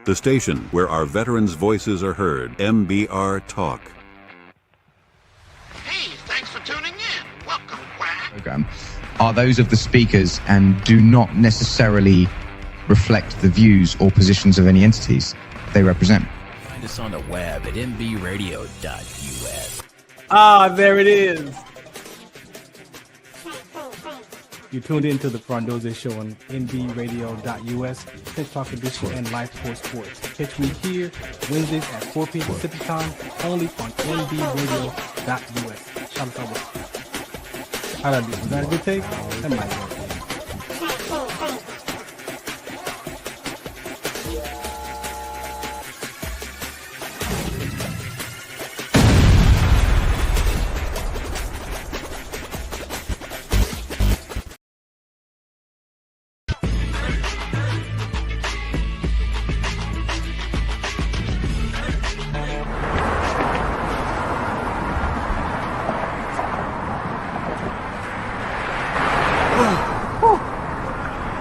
The station where our veterans' voices are heard. MBR Talk. Hey, thanks for tuning in. Welcome, Quack. Program are those of the speakers and do not necessarily reflect the views or positions of any entities they represent. Find us on the web at mbradio.us. Ah, there it is. You tuned into the Farron Dozier Show on nbradio.us, Pitch Talk Edition, and Live Sports. Catch me here Wednesdays at 4 p.m. Pacific Time, only on nbradio.us. Shout out. How'd I do? Was that a good take? That might be.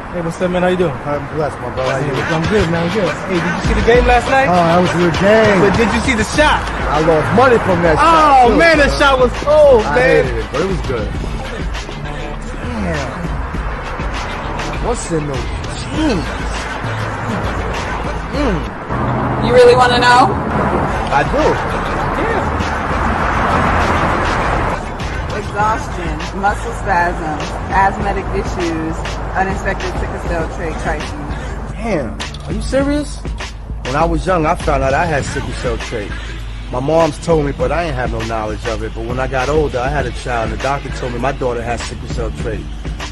Hey, what's up, man? How you doing? I'm blessed, my brother. How you doing? I'm good, man. I'm good. Hey, did you see the game last night? Oh, that was a good game. But did you see the shot? I lost money from that shot. Oh, too, man, that shot was cold, I man. hated it, but it was good. Damn. What's in those jeans? You really want to know? I do. Exhaustion, muscle spasms, asthmatic issues, unexpected sickle cell trait crises. Damn. Are you serious? When I was young, I found out I had sickle cell trait. My mom's told me, but I ain't have no knowledge of it. But when I got older, I had a child, and the doctor told me my daughter has sickle cell trait.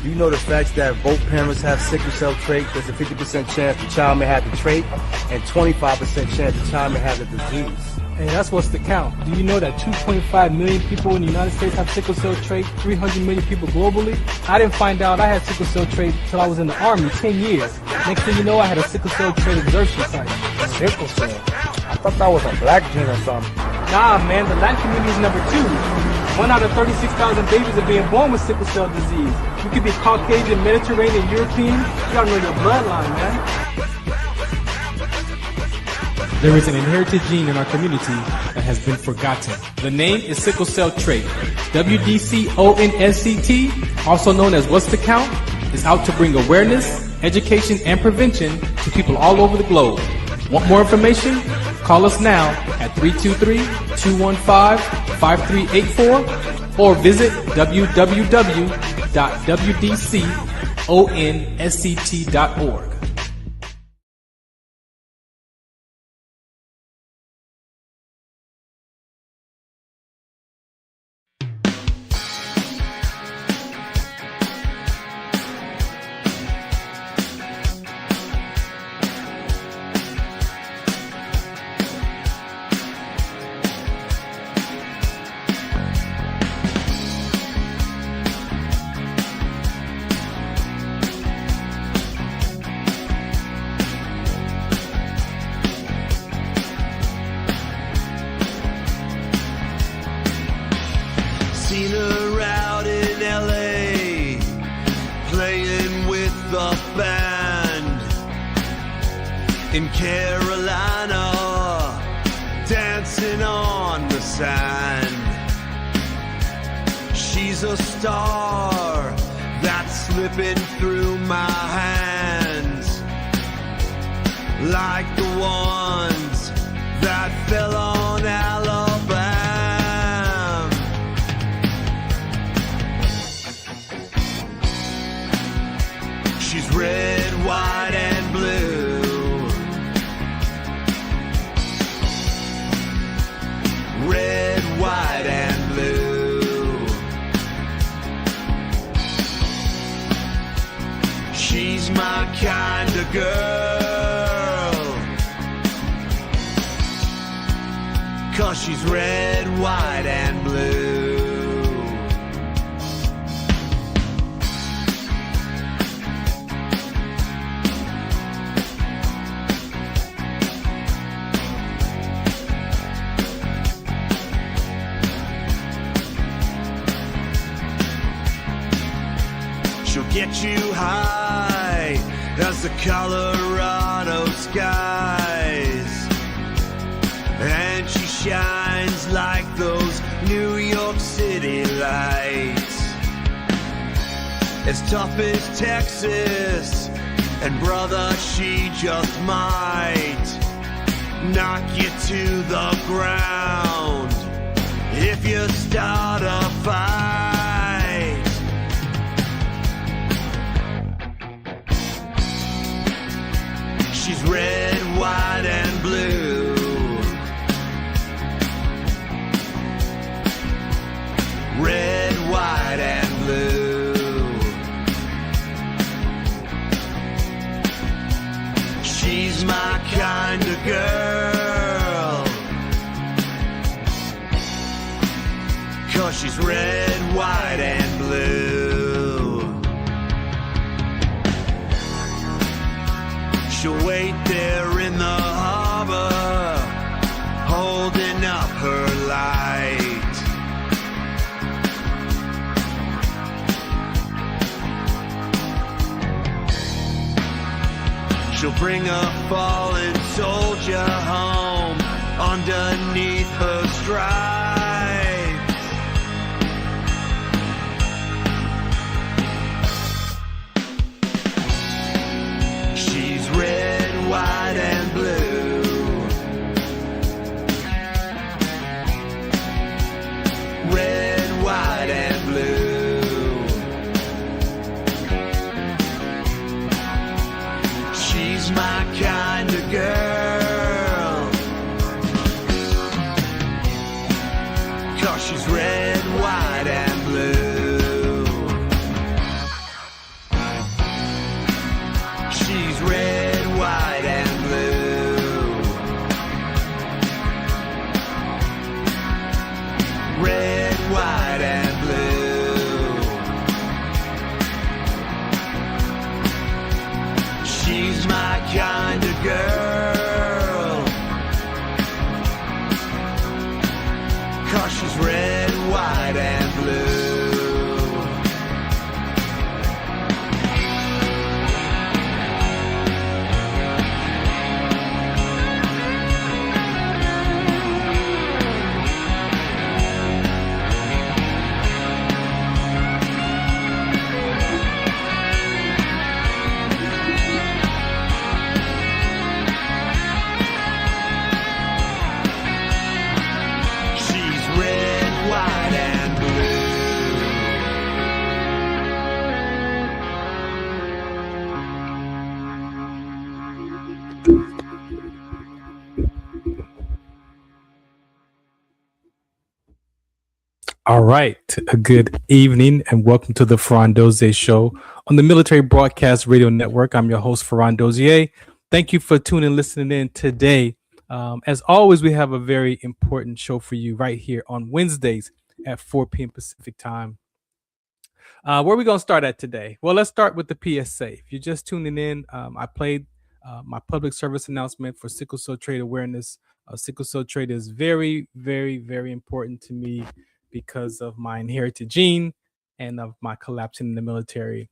Do you know the facts that both parents have sickle cell trait? There's a 50% chance the child may have the trait, and 25% chance the child may have the disease. Hey, that's what's the count. Do you know that 2.5 million people in the United States have sickle cell trait, 300 million people globally? I didn't find out I had sickle cell trait until I was in the Army, 10 years. Next thing you know, I had a sickle cell trait exertion site. Sickle cell? I thought that was a black gene or something. Nah, man, the Latin community is number 2. 1 out of 36,000 babies are being born with sickle cell disease. You could be Caucasian, Mediterranean, European. You gotta know your bloodline, man. There is an inherited gene in our community that has been forgotten. The name is sickle cell trait. WDCONSCT, also known as What's the Count, is out to bring awareness, education, and prevention to people all over the globe. Want more information? Call us now at 323-215-5384 or visit www.wdconsct.org. Seen her out in LA playing with the band. In Carolina, dancing on the sand. She's a star that's slipping through my hands, like the ones that fell on Alabama. She's red, white, and blue. Red, white, and blue. She's my kind of girl, 'cause she's red, white, and blue. She'll get you high as the Colorado sky. light. As tough as Texas, and brother, she just might knock you to the ground if you start a fight. She's red, white, and blue. Red, white, and blue. She's my kind of girl, 'cause she's red, white, and blue. She'll wait there in the harbor, holding up her light. She'll bring a fallen soldier home underneath her stripes. She's red, white, and blue. Red, white, and blue. She's my kind of girl, 'cause she's red, white, and blue. She's red, white, and blue. Red, white, and blue. She's my kind of girl, 'cause she's red, white, and blue. She's red, white, and blue. All right. A good evening and welcome to the Farron Dozier Show on the Military Broadcast Radio Network. I'm your host, Farron Dozier. Thank you for tuning and listening in today. As always, we have a very important show for you right here on Wednesdays at 4 p.m. Pacific time. Where are we going to start at today? Well, let's start with the PSA. If you're just tuning in, I played my public service announcement for sickle cell trait awareness. Sickle cell trait is very, very, very important to me because of my inherited gene and of my collapsing in the military.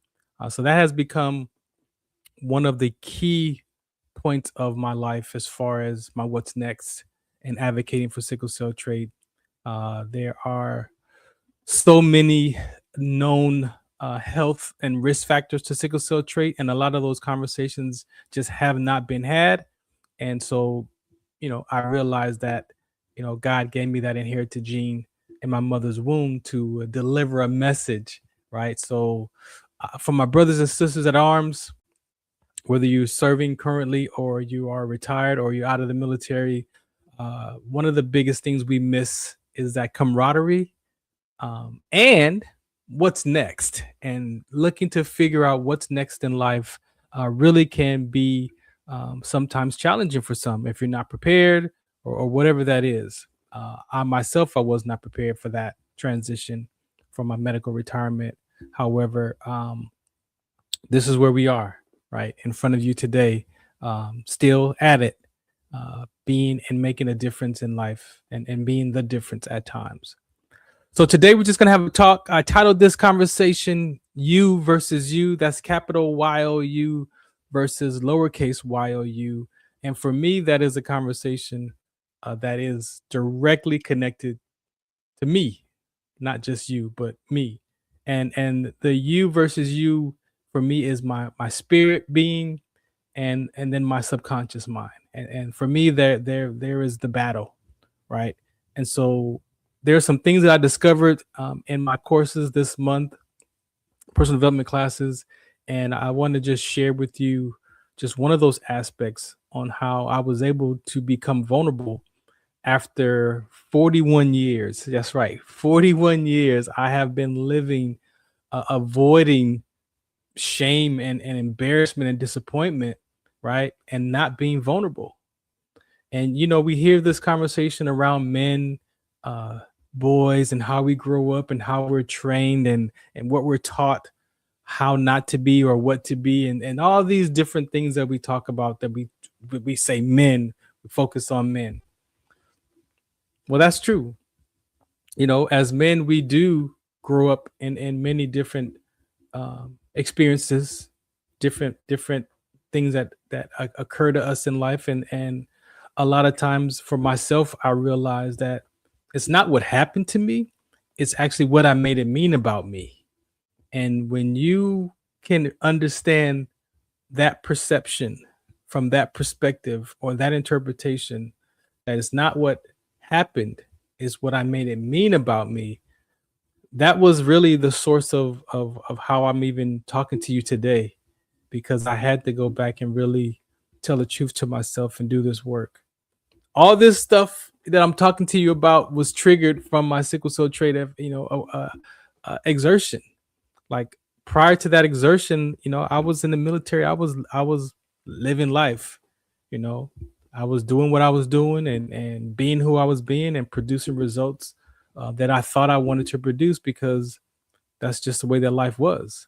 So that has become one of the key points of my life as far as my what's next and advocating for sickle cell trait. There are so many known health and risk factors to sickle cell trait, and a lot of those conversations just have not been had. And so, I realized that, God gave me that inherited gene in my mother's womb to deliver a message, right? So for my brothers and sisters at arms, whether you're serving currently or you are retired or you're out of the military, one of the biggest things we miss is that camaraderie and what's next. And looking to figure out what's next in life really can be sometimes challenging for some if you're not prepared or whatever that is. I myself, I was not prepared for that transition from my medical retirement. However, this is where we are, right in front of you today, still at it, being and making a difference in life and being the difference at times. So today we're just going to have a talk. I titled this conversation, You versus You. That's capital YOU versus lowercase YOU. And for me, that is a conversation that is directly connected to me, not just you, but me. And the you versus you for me is my spirit being, and then my subconscious mind. And for me, there is the battle, right? And so there are some things that I discovered in my courses this month, personal development classes, and I want to just share with you just one of those aspects on how I was able to become vulnerable after 41 years. That's right, 41 years I have been living, avoiding shame and embarrassment and disappointment, right? And not being vulnerable. And we hear this conversation around men, uh, boys, and how we grow up and how we're trained and what we're taught how not to be or what to be, and all these different things that we talk about, that we say men, we focus on men. Well, that's true. As men, we do grow up in many different experiences, different things that occur to us in life, and a lot of times for myself, I realize that it's not what happened to me, it's actually what I made it mean about me. And when you can understand that perception from that perspective or that interpretation, that it's not what happened, is what I made it mean about me. That was really the source of how I'm even talking to you today, because I had to go back and really tell the truth to myself and do this work. All this stuff that I'm talking to you about was triggered from my sickle cell trait of, exertion. Like, prior to that exertion, I was in the military. I was living life. you know I was doing what I was doing, and being who I was being, and producing results that I thought I wanted to produce, because that's just the way that life was.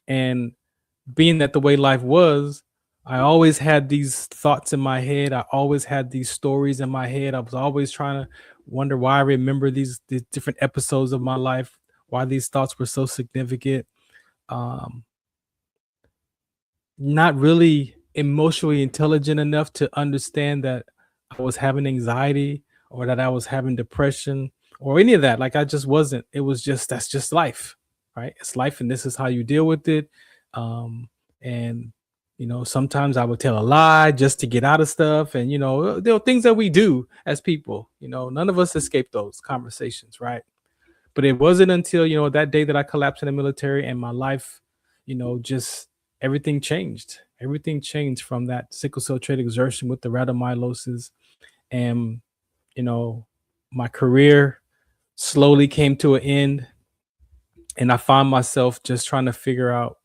And being that the way life was, I always had these thoughts in my head. I always had these stories in my head. I was always trying to wonder why I remember these different episodes of my life, why these thoughts were so significant. Um, Not really emotionally intelligent enough to understand that I was having anxiety, or that I was having depression, or any of that. Like, I just wasn't. It was just, that's just life, right? It's life, and this is how you deal with it. And sometimes I would tell a lie just to get out of stuff, and there are things that we do as people. None of us escape those conversations, right? But it wasn't until that day that I collapsed in the military, and my life, just everything changed. Everything changed from that sickle cell trait exertion with the rhabdomyolysis, and my career slowly came to an end, and I found myself just trying to figure out,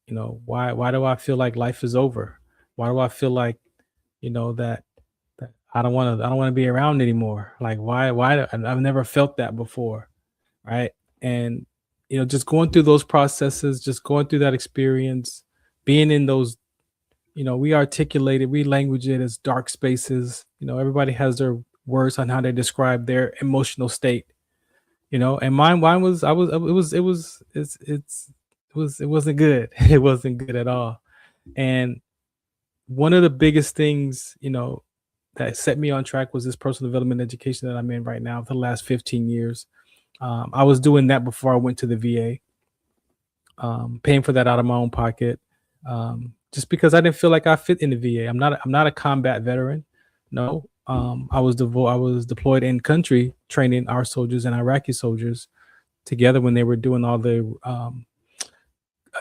why do I feel like life is over? Why do I feel like, that I don't want to be around anymore? Like, I've never felt that before, right? And just going through those processes, just going through that experience, being in those, we language it as dark spaces. Everybody has their words on how they describe their emotional state. And mine was, it wasn't good. It wasn't good at all. And one of the biggest things, that set me on track was this personal development education that I'm in right now for the last 15 years. I was doing that before I went to the VA, paying for that out of my own pocket, just because I didn't feel like I fit in the VA. I'm not a combat veteran. No, I was deployed in country training our soldiers and Iraqi soldiers together when they were doing all the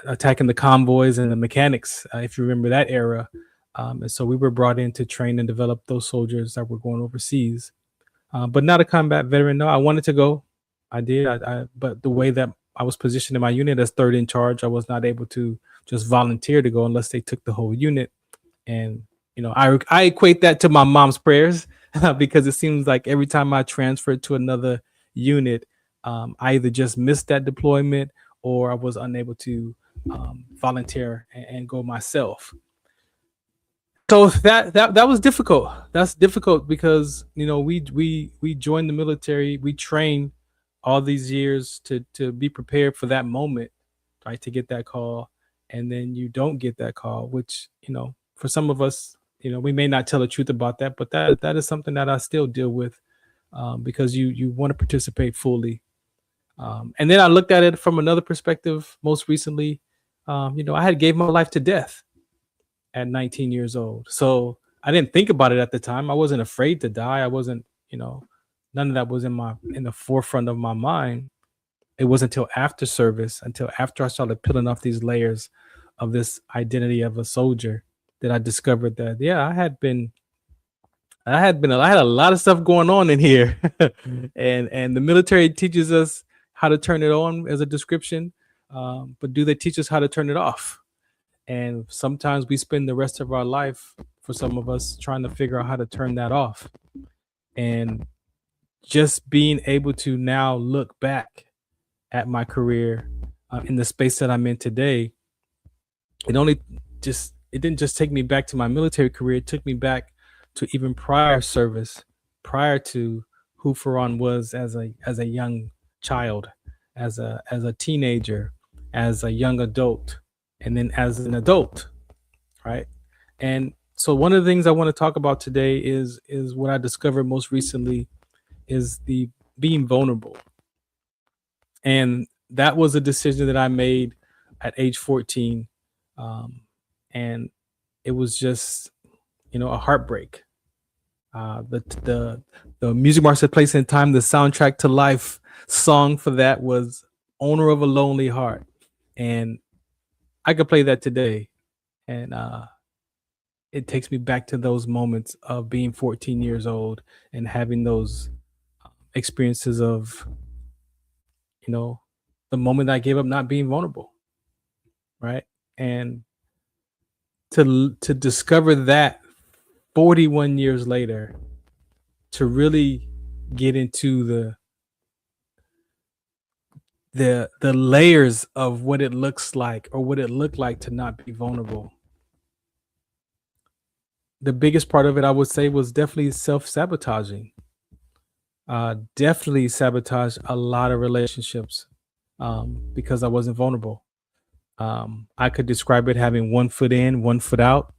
attacking the convoys and the mechanics, if you remember that era. And so we were brought in to train and develop those soldiers that were going overseas, but not a combat veteran. No, I wanted to go. I did. But the way that I was positioned in my unit as third in charge, I was not able to just volunteer to go unless they took the whole unit. And I equate that to my mom's prayers, because it seems like every time I transferred to another unit, I either just missed that deployment, or I was unable to volunteer and go myself. So that was difficult. That's difficult because we joined the military, we trained all these years to be prepared for that moment, right? To get that call, and then you don't get that call, which for some of us, we may not tell the truth about that, but that is something that I still deal with because you want to participate fully. And then I looked at it from another perspective. Most recently, I had gave my life to death at 19 years old. So I didn't think about it at the time. I wasn't afraid to die. I wasn't, none of that was in the forefront of my mind. It wasn't until after service, until after I started peeling off these layers of this identity of a soldier, that I discovered that, yeah, I had a lot of stuff going on in here. and the military teaches us how to turn it on as a description. But do they teach us how to turn it off? And sometimes we spend the rest of our life, for some of us, trying to figure out how to turn that off. And just being able to now look back at my career in the space that I'm in today, it didn't just take me back to my military career. It took me back to even prior service, prior to who Farron was as a young child, as a teenager, as a young adult, and then as an adult, right? And so one of the things I want to talk about today is what I discovered most recently is the being vulnerable. And that was a decision that I made at age 14. And it was just, a heartbreak. The Music Marks That Place in Time, the soundtrack to life song for that was Owner of a Lonely Heart. And I could play that today. And it takes me back to those moments of being 14 years old and having those experiences of, the moment I gave up not being vulnerable. Right. And to discover that 41 years later, to really get into the layers of what it looks like, or what it looked like to not be vulnerable. The biggest part of it, I would say, was definitely self-sabotaging. Definitely sabotaged a lot of relationships because I wasn't vulnerable. I could describe it having one foot in, one foot out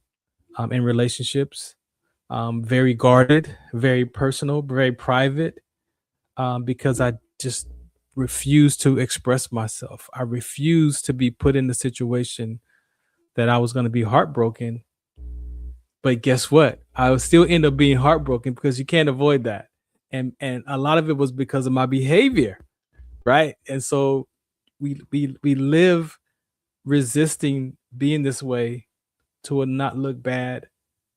in relationships. Very guarded, very personal, very private, because I just refused to express myself. I refused to be put in the situation that I was going to be heartbroken. But guess what? I would still end up being heartbroken because you can't avoid that. And a lot of it was because of my behavior, right? And so we live resisting being this way to not look bad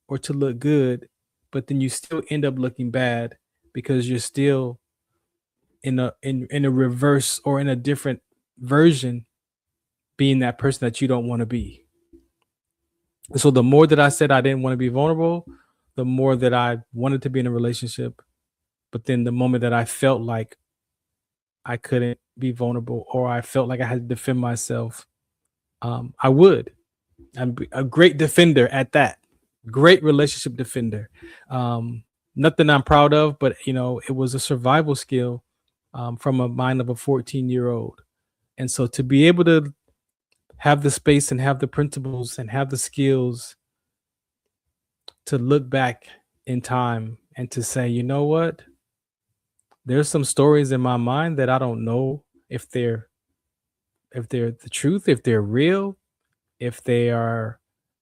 or to look good, but then you still end up looking bad because you're still in a reverse or in a different version, being that person that you don't want to be. So the more that I said I didn't want to be vulnerable, the more that I wanted to be in a relationship. But then the moment that I felt like I couldn't be vulnerable, or I felt like I had to defend myself, I would. I'm a great defender at that. Great relationship defender. Nothing I'm proud of, but it was a survival skill from a mind of a 14-year-old. And so to be able to have the space and have the principles and have the skills to look back in time and to say, you know what? There's some stories in my mind that I don't know if they're the truth, if they're real, if they are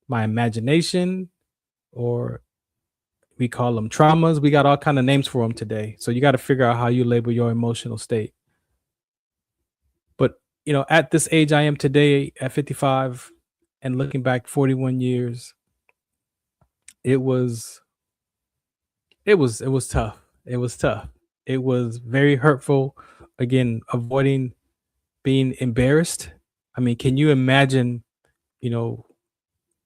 my imagination, or we call them traumas. We got all kind of names for them today. So you got to figure out how you label your emotional state. But at this age I am today, at 55, and looking back 41 years, it was tough. It was tough. It was very hurtful. Again, avoiding being embarrassed. I mean, can you imagine, you're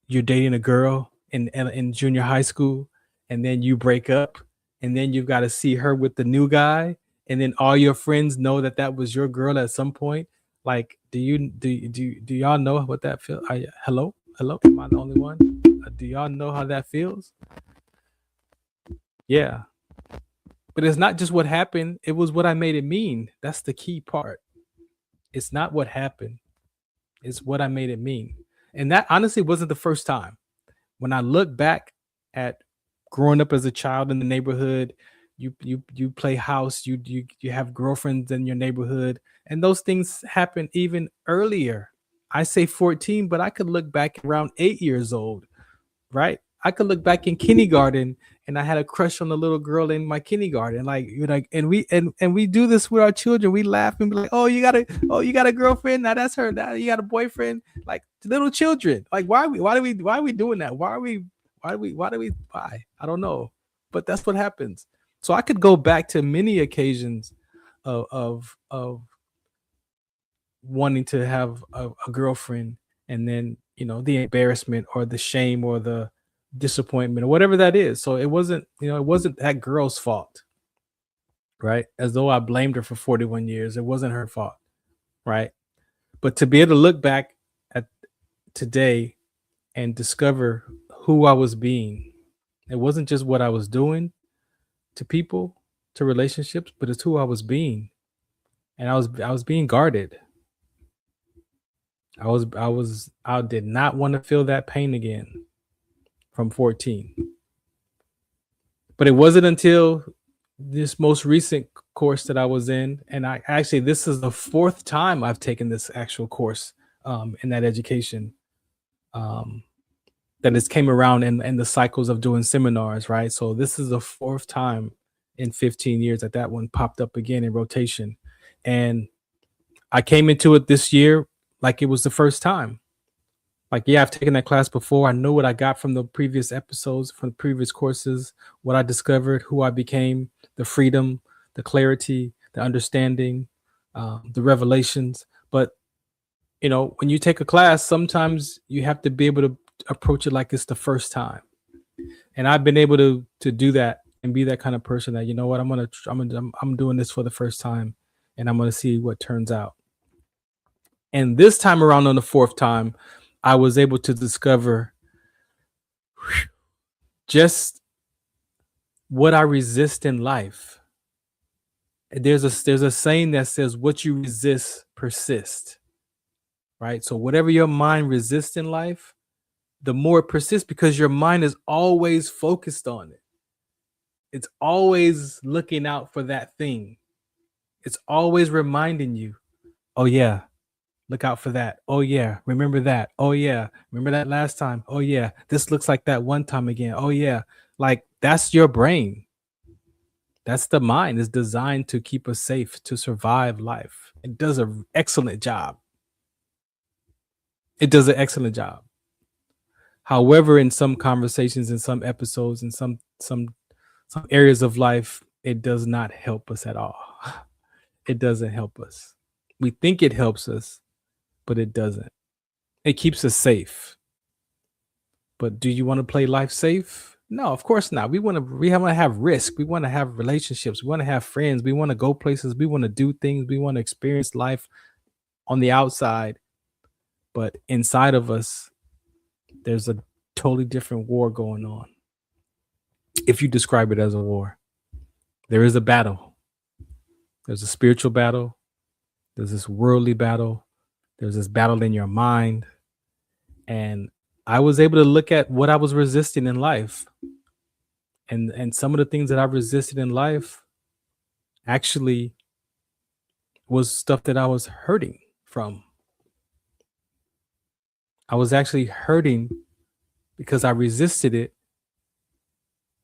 dating a girl in junior high school, and then you break up, and then you've got to see her with the new guy, and then all your friends know that was your girl at some point. Like, do y'all know what that feels? Hello, am I the only one? Do y'all know how that feels? Yeah. But it's not just what happened, it was what I made it mean. That's the key part. It's not what happened, it's what I made it mean. And that honestly wasn't the first time. When I look back at growing up as a child in the neighborhood, you play house, you have girlfriends in your neighborhood, and those things happen even earlier. I say 14, but I could look back around 8 years old, right? I could look back in kindergarten and I had a crush on a little girl in my kindergarten. Like you like and we do this with our children. We laugh and be like, oh you got a girlfriend? Now that's her. Now you got a boyfriend. Like little children. Like why are we doing that? Why? I don't know. But that's what happens. So I could go back to many occasions of wanting to have a girlfriend, and then the embarrassment or the shame or the disappointment or whatever that is. So it wasn't that girl's fault, right? As though I blamed her for 41 years. It wasn't her fault, right? But to be able to look back at today and discover who I was being, it wasn't just what I was doing to people, to relationships, but it's who I was being. And I was being guarded. I did not want to feel that pain again from 14. But it wasn't until this most recent course that I was in, and this is the fourth time I've taken this actual course in that education, that it came around in the cycles of doing seminars, right? So this is the fourth time in 15 years that one popped up again in rotation. And I came into it this year like it was the first time. Like, yeah, I've taken that class before. I know what I got from the previous episodes, from the previous courses, what I discovered, who I became, the freedom, the clarity, the understanding, the revelations. But, when you take a class, sometimes you have to be able to approach it like it's the first time. And I've been able to do that and be that kind of person that, you know what, I'm doing this for the first time, and I'm going to see what turns out. And this time around, on the fourth time, I was able to discover just what I resist in life. There's a saying that says, what you resist persists, right? So whatever your mind resists in life, the more it persists, because your mind is always focused on it. It's always looking out for that thing. It's always reminding you, oh yeah, look out for that. Oh yeah, remember that. Oh yeah, remember that last time. Oh yeah, this looks like that one time again. Oh yeah, like that's your brain. That's the mind. It's designed to keep us safe, to survive life. It does an excellent job. However, in some conversations, in some episodes, in some areas of life, it does not help us at all. It doesn't help us. We think it helps us, but it doesn't. It keeps us safe. But do you want to play life safe? No, of course not. We want to have risk. We want to have relationships. We want to have friends. We want to go places. We want to do things. We want to experience life on the outside. But inside of us, there's a totally different war going on. If you describe it as a war, there is a battle. There's a spiritual battle. There's this worldly battle. There's this battle in your mind. And I was able to look at what I was resisting in life. And some of the things that I resisted in life actually was stuff that I was hurting from. I was actually hurting because I resisted it.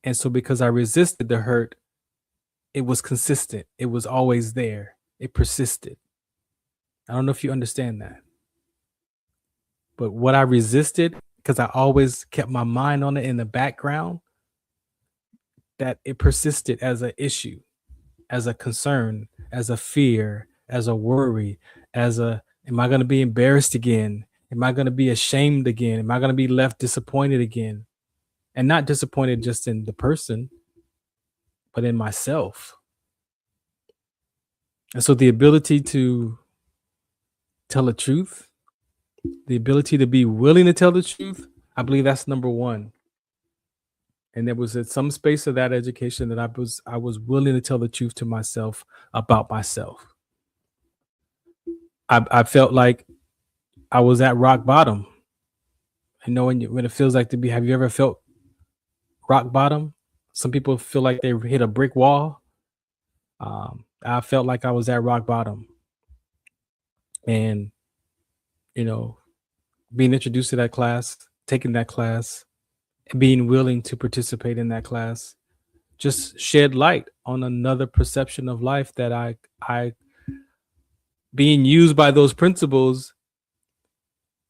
And so because I resisted the hurt, it was consistent. It was always there. It persisted. I don't know if you understand that. But what I resisted, because I always kept my mind on it in the background, that it persisted as an issue, as a concern, as a fear, as a worry, am I going to be embarrassed again? Am I going to be ashamed again? Am I going to be left disappointed again? And not disappointed just in the person, but in myself. And so the ability to tell the truth, the ability to be willing to tell the truth, I believe that's number one. And there was at some space of that education that I was willing to tell the truth to myself about myself. I felt like I was at rock bottom. And knowing when it feels like to be, have you ever felt rock bottom? Some people feel like they hit a brick wall. I felt like I was at rock bottom. And, you know, being introduced to that class, taking that class, and being willing to participate in that class just shed light on another perception of life that I being used by those principles,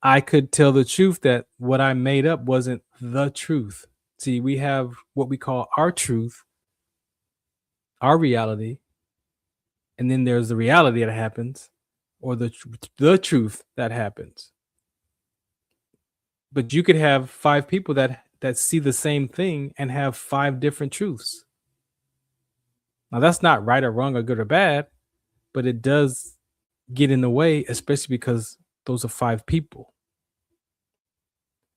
I could tell the truth that what I made up wasn't the truth. See, we have what we call our truth, our reality, and then there's the reality that happens, or the truth that happens. But you could have 5 people that see the same thing and have 5 different truths. Now that's not right or wrong or good or bad, but it does get in the way, especially because those are 5 people.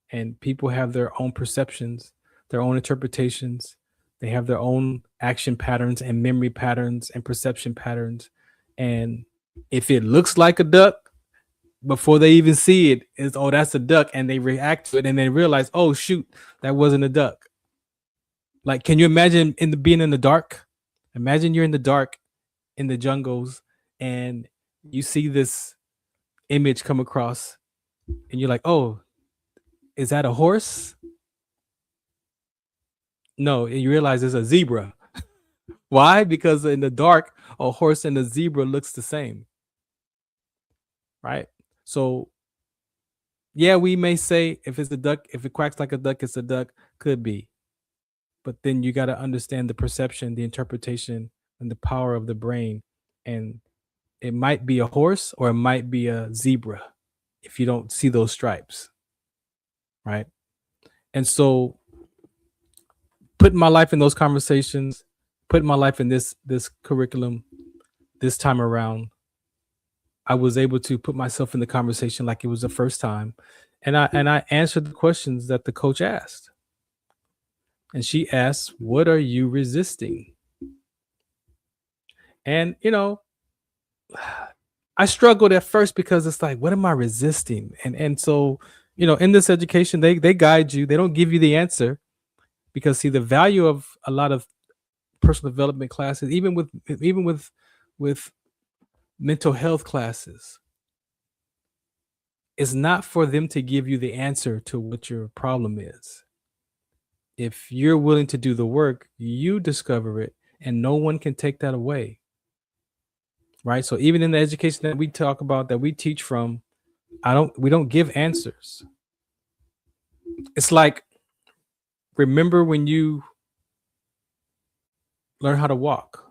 And people have their own perceptions, their own interpretations. They have their own action patterns and memory patterns and perception patterns. And if it looks like a duck, before they even see it, is, oh, that's a duck, and they react to it and they realize, oh shoot, that wasn't a duck. Like, can you imagine being in the dark? Imagine you're in the dark in the jungles and you see this image come across and you're like, oh, is that a horse? No, and you realize it's a zebra. Why? Because in the dark, a horse and a zebra looks the same. Right? So, yeah, we may say if it's a duck, if it quacks like a duck, it's a duck. Could be. But then you got to understand the perception, the interpretation, and the power of the brain. And it might be a horse or it might be a zebra if you don't see those stripes. Right? And so putting my life in those conversations, putting my life in this curriculum this time around, I was able to put myself in the conversation like it was the first time. And I answered the questions that the coach asked. And she asked, what are you resisting? And, you know, I struggled at first because it's like, what am I resisting? And so, you know, in this education, they guide you. They don't give you the answer because, see, the value of a lot of personal development classes, even with mental health classes, is not for them to give you the answer to what your problem is. If you're willing to do the work, you discover it, and no one can take that away. Right? So even in the education that we talk about, that we teach from, we don't give answers. It's like, remember when you learn how to walk?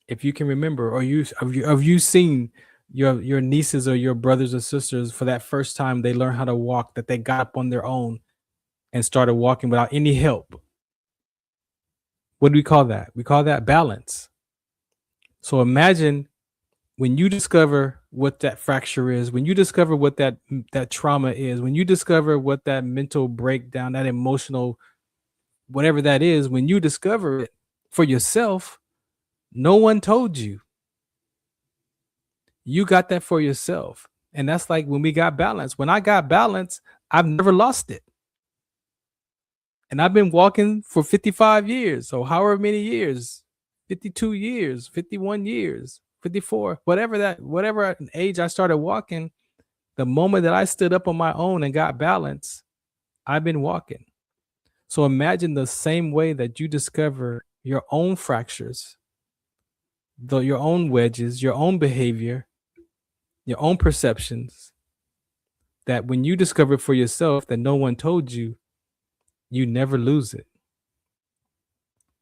If you can remember, or have you seen your nieces or your brothers or sisters for that first time they learn how to walk, that they got up on their own and started walking without any help? What do we call that? We call that balance. So imagine when you discover what that fracture is, when you discover what that trauma is, when you discover what that mental breakdown, that emotional, whatever that is, when you discover it for yourself, no one told you. You got that for yourself. And that's like when we got balance. When I got balance, I've never lost it. And I've been walking for 55 years. So however many years, 52 years, 51 years, 54, whatever age I started walking, the moment that I stood up on my own and got balance, I've been walking. So imagine the same way that you discover your own fractures, your own wedges, your own behavior, your own perceptions, that when you discover it for yourself that no one told you, you never lose it.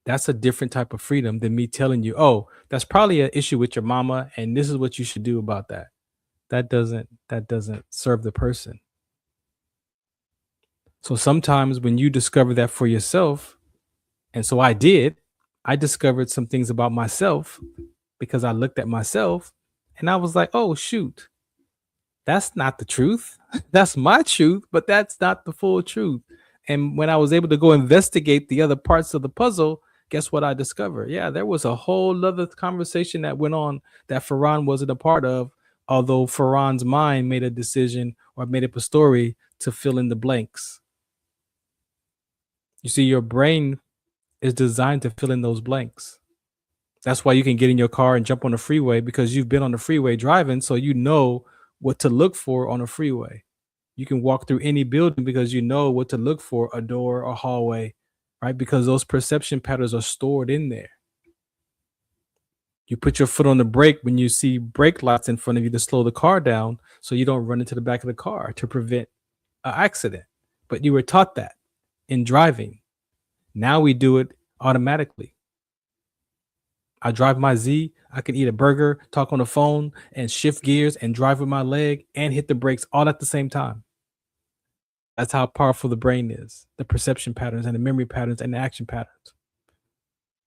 That's a different type of freedom than me telling you, oh, that's probably an issue with your mama, and this is what you should do about that. That doesn't serve the person. So sometimes when you discover that for yourself, and so I discovered some things about myself because I looked at myself and I was like, oh, shoot, that's not the truth. That's my truth, but that's not the full truth. And when I was able to go investigate the other parts of the puzzle, guess what I discovered? Yeah, there was a whole other conversation that went on that Farron wasn't a part of, although Farron's mind made a decision or made up a story to fill in the blanks. You see, your brain is designed to fill in those blanks. That's why you can get in your car and jump on the freeway, because you've been on the freeway driving, so you know what to look for on a freeway. You can walk through any building because you know what to look for, a door, a hallway, right? Because those perception patterns are stored in there. You put your foot on the brake when you see brake lights in front of you to slow the car down so you don't run into the back of the car to prevent an accident. But you were taught that in driving. Now we do it automatically. I drive my Z, I can eat a burger, talk on the phone, and shift gears and drive with my leg and hit the brakes all at the same time. That's how powerful the brain is, the perception patterns and the memory patterns and the action patterns.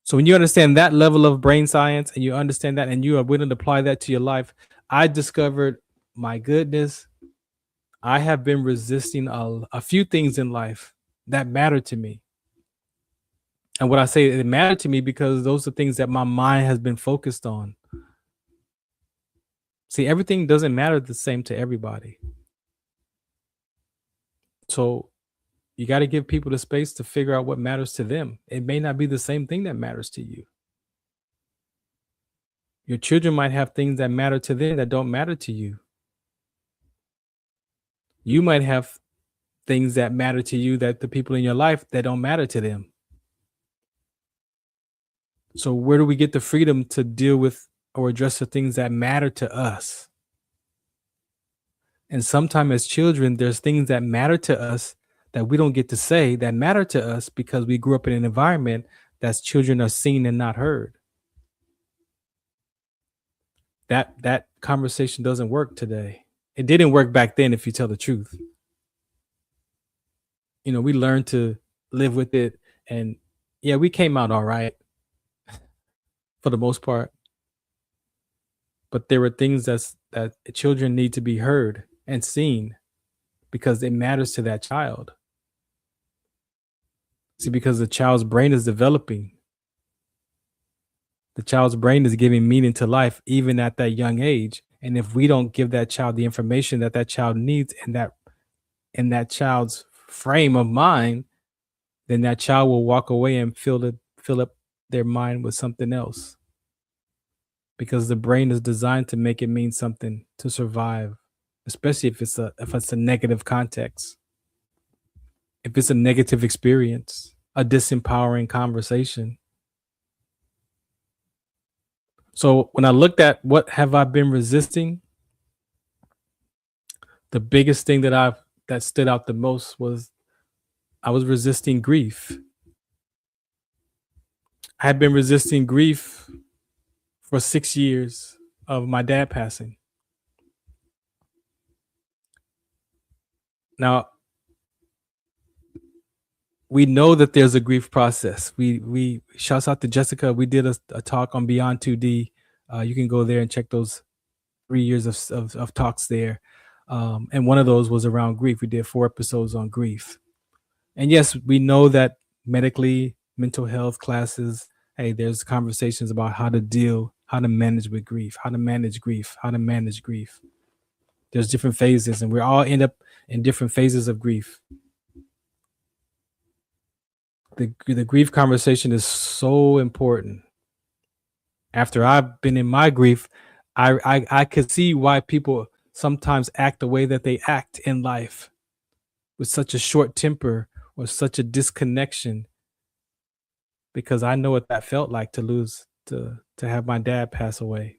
So when you understand that level of brain science and you understand that and you are willing to apply that to your life, I discovered, my goodness, I have been resisting a few things in life that matter to me. And what I say, it mattered to me because those are things that my mind has been focused on. See, everything doesn't matter the same to everybody. So you got to give people the space to figure out what matters to them. It may not be the same thing that matters to you. Your children might have things that matter to them that don't matter to you. You might have things that matter to you that the people in your life that don't matter to them. So where do we get the freedom to deal with or address the things that matter to us? And sometimes as children, there's things that matter to us that we don't get to say that matter to us because we grew up in an environment that's children are seen and not heard. That conversation doesn't work today. It didn't work back then, if you tell the truth. You know, we learned to live with it, and yeah, we came out all right for the most part. But there were things that children need to be heard and seen because it matters to that child. See, because the child's brain is developing. The child's brain is giving meaning to life even at that young age. And if we don't give that child the information that that child needs in that child's frame of mind, then that child will walk away and fill up their mind with something else. Because the brain is designed to make it mean something to survive, especially if it's a negative context. If it's a negative experience, a disempowering conversation. So when I looked at what have I been resisting, the biggest thing that stood out the most was I was resisting grief. I had been resisting grief for 6 years of my dad passing. Now, we know that there's a grief process. We shouts out to Jessica. We did a talk on Beyond 2D. You can go there and check those 3 years of talks there. And one of those was around grief. We did 4 episodes on grief. And yes, we know that medically, mental health classes, hey, there's conversations about how to manage with grief, how to manage grief. There's different phases, and we all end up in different phases of grief. The grief conversation is so important. After I've been in my grief, I could see why people sometimes act the way that they act in life, with such a short temper or such a disconnection, because I know what that felt like to have my dad pass away.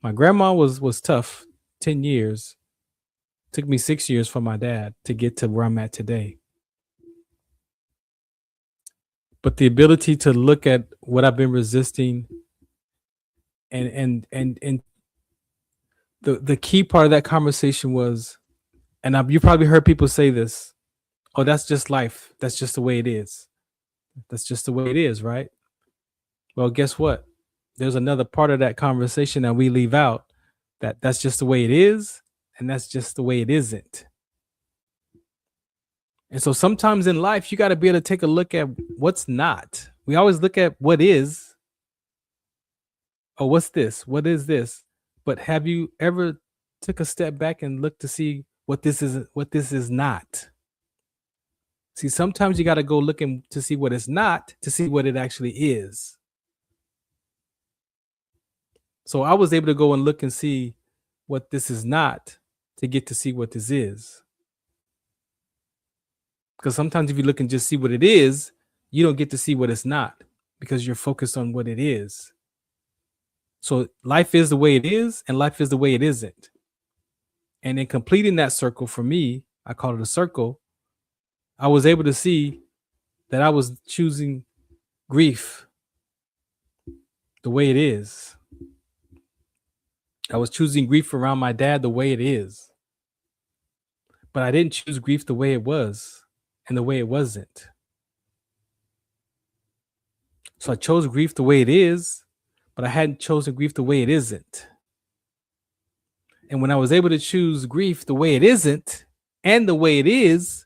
My grandma was tough, 10 years. Took me 6 years for my dad to get to where I'm at today. But the ability to look at what I've been resisting and the key part of that conversation was, and you probably heard people say this, oh, that's just life. That's just the way it is. That's just the way it is, right? Well, guess what? There's another part of that conversation that we leave out, that's just the way it is, and that's just the way it isn't. And so sometimes in life, you got to be able to take a look at what's not. We always look at what is. Oh, what's this? What is this? But have you ever took a step back and looked to see what this is not? See, sometimes you got to go looking to see what it's not to see what it actually is. So I was able to go and look and see what this is not to get to see what this is. Because sometimes if you look and just see what it is, you don't get to see what it's not because you're focused on what it is. So life is the way it is and life is the way it isn't. And in completing that circle for me, I call it a circle, I was able to see that I was choosing grief the way it is. I was choosing grief around my dad the way it is. But I didn't choose grief the way it was and the way it wasn't. So I chose grief the way it is, but I hadn't chosen grief the way it isn't. And when I was able to choose grief the way it isn't and the way it is,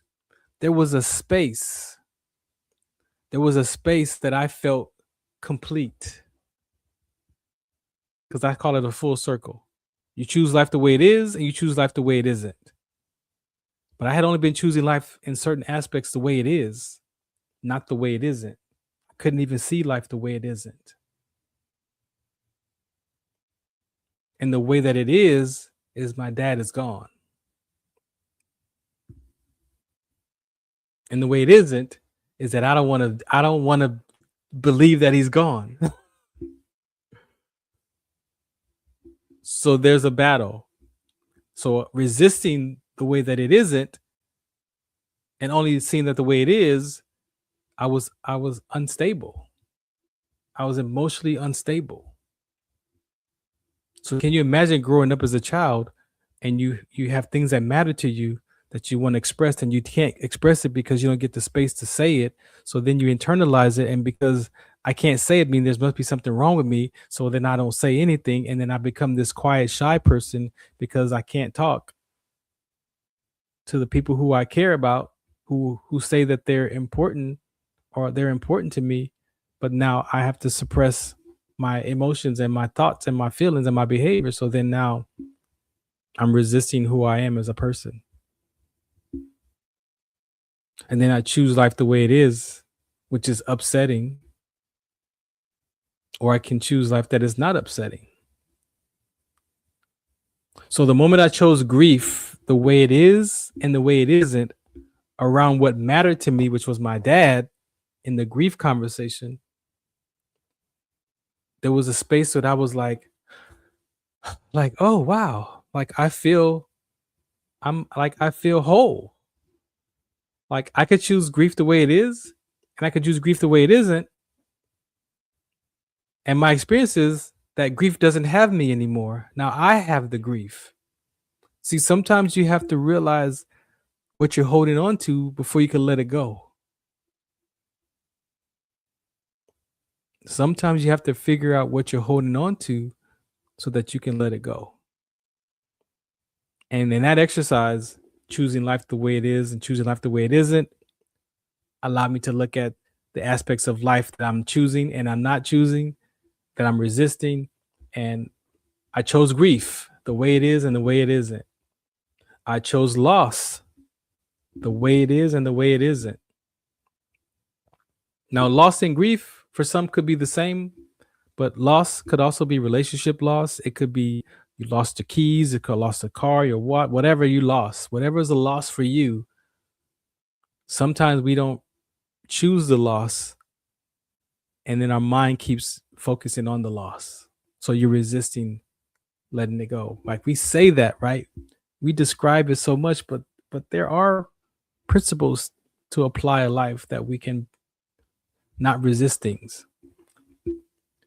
there was a space. There was a space that I felt complete. Because I call it a full circle. You choose life the way it is and you choose life the way it isn't. But I had only been choosing life in certain aspects the way it is, not the way it isn't. I couldn't even see life the way it isn't. And the way that it is my dad is gone. And the way it isn't is that I don't want to believe that he's gone. So there's a battle. So resisting the way that it isn't and only seeing that the way it is, I was unstable. I was emotionally unstable. So can you imagine growing up as a child and you have things that matter to you that you want to express and you can't express it because you don't get the space to say it. So then you internalize it, and because I can't say it, there must be something wrong with me. So then I don't say anything, and then I become this quiet, shy person because I can't talk to the people who I care about, who say that they're important or they're important to me. But now I have to suppress my emotions and my thoughts and my feelings and my behavior. So then now I'm resisting who I am as a person. And then I choose life the way it is, which is upsetting. Or I can choose life that is not upsetting. So the moment I chose grief the way it is and the way it isn't around what mattered to me, which was my dad, in the grief conversation, there was a space that I was like, oh, wow. I feel whole. I could choose grief the way it is, and I could choose grief the way it isn't. And my experience is that grief doesn't have me anymore. Now I have the grief. See, sometimes you have to realize what you're holding on to before you can let it go. Sometimes you have to figure out what you're holding on to so that you can let it go. And in that exercise, choosing life the way it is and choosing life the way it isn't allowed me to look at the aspects of life that I'm choosing and I'm not choosing, that I'm resisting. And I chose grief the way it is and the way it isn't. I chose loss the way it is and the way it isn't. Now, loss and grief for some could be the same, but loss could also be relationship loss. It could be you lost your keys, it could have lost a car, your whatever you lost, whatever is a loss for you. Sometimes we don't choose the loss, and then our mind keeps focusing on the loss. So you're resisting letting it go. We say that, right? We describe it so much, but there are principles to apply a life that we can not resist things.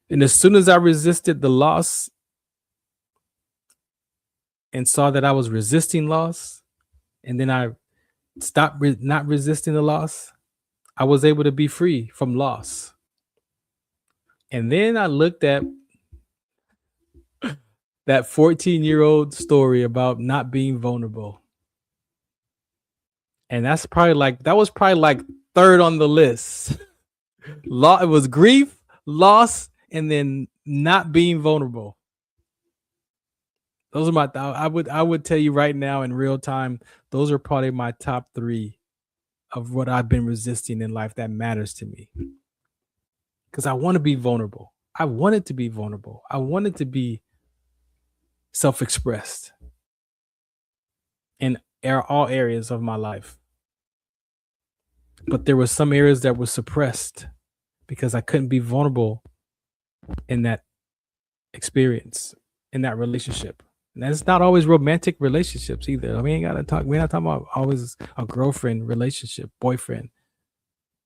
And as soon as I resisted the loss and saw that I was resisting loss, and then I stopped not resisting the loss, I was able to be free from loss. And then I looked at that 14-year-old story about not being vulnerable. And that was probably third on the list. It was grief, loss, and then not being vulnerable. Those are I would tell you right now in real time, those are probably my top 3 of what I've been resisting in life that matters to me. Because I want to be vulnerable. I wanted to be vulnerable. I wanted to be self-expressed in all areas of my life. But there were some areas that were suppressed because I couldn't be vulnerable in that experience, in that relationship. And that's not always romantic relationships either. I mean, we're not talking about always a girlfriend relationship, boyfriend.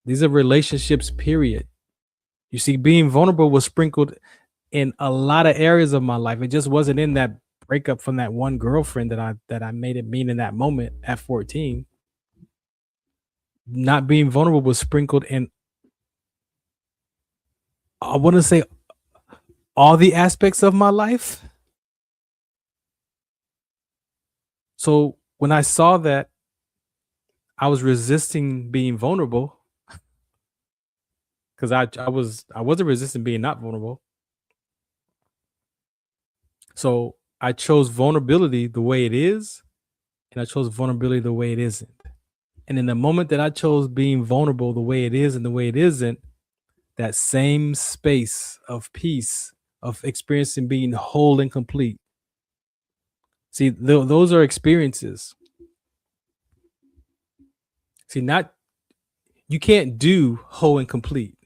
These are relationships, period. You see, being vulnerable was sprinkled in a lot of areas of my life. It just wasn't in that breakup from that one girlfriend that I made it mean in that moment at 14. Not being vulnerable was sprinkled in, I want to say, all the aspects of my life. So when I saw that I was resisting being vulnerable, because I wasn't resisting being not vulnerable. So I chose vulnerability the way it is, and I chose vulnerability the way it isn't. And in the moment that I chose being vulnerable the way it is and the way it isn't, that same space of peace, of experiencing being whole and complete. See, those are experiences. See, you can't do whole and complete.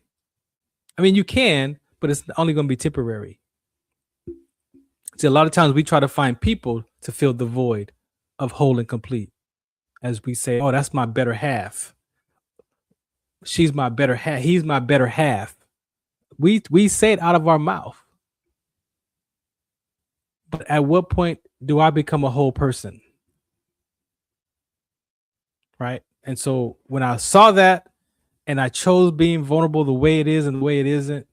I mean, you can, but it's only going to be temporary. See, a lot of times we try to find people to fill the void of whole and complete. As we say, oh, that's my better half. She's my better half. He's my better half. We say it out of our mouth. But at what point do I become a whole person? Right? And so when I saw that and I chose being vulnerable the way it is and the way it isn't,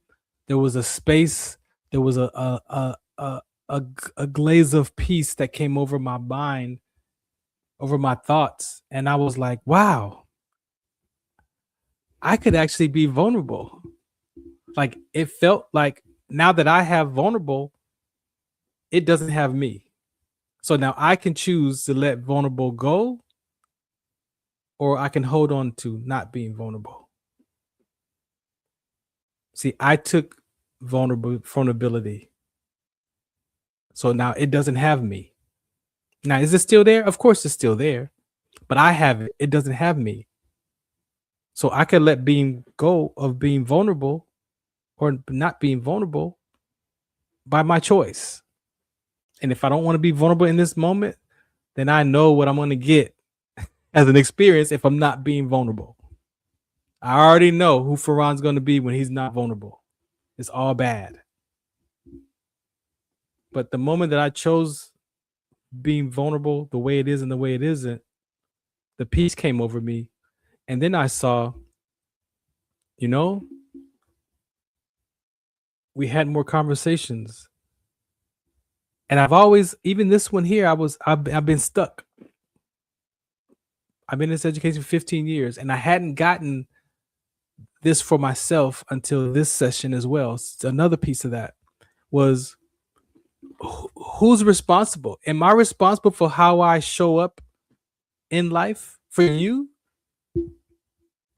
there was a space, there was a glaze of peace that came over my mind, over my thoughts. And I was like, wow, I could actually be vulnerable. Like, it felt like now that I have vulnerable, it doesn't have me. So now I can choose to let vulnerable go, or I can hold on to not being vulnerable. See, I took vulnerability. So now it doesn't have me. Now, is it still there? Of course it's still there, but I have it. It doesn't have me. So I can let being go of being vulnerable or not being vulnerable by my choice. And if I don't want to be vulnerable in this moment, then I know what I'm going to get as an experience if I'm not being vulnerable. I already know who Farron's going to be when he's not vulnerable. It's all bad. But the moment that I chose being vulnerable the way it is and the way it isn't, the peace came over me. And then I saw, we had more conversations. And I've always, even this one here, I've been stuck. I've been in this education for 15 years, and I hadn't gotten this for myself until this session as well. So another piece of that was, who's responsible? Am I responsible for how I show up in life for you?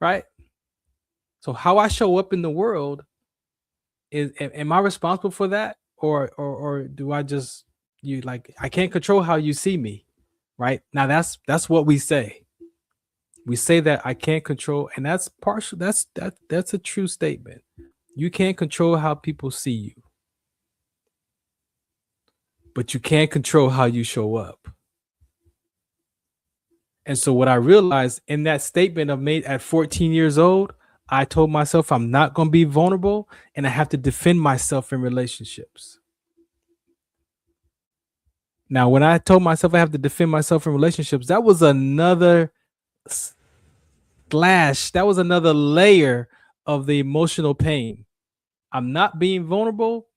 Right? So how I show up in the world, am I responsible for that? Or do I just, I can't control how you see me, right? Now that's what we say. We say that I can't control, and that's partial. That's a true statement. You can't control how people see you, but you can't control how you show up. And so what I realized in that statement of made at 14 years old, I told myself I'm not going to be vulnerable, and I have to defend myself in relationships. Now, when I told myself I have to defend myself in relationships, that was another slash. That was another layer of the emotional pain. I'm not being vulnerable,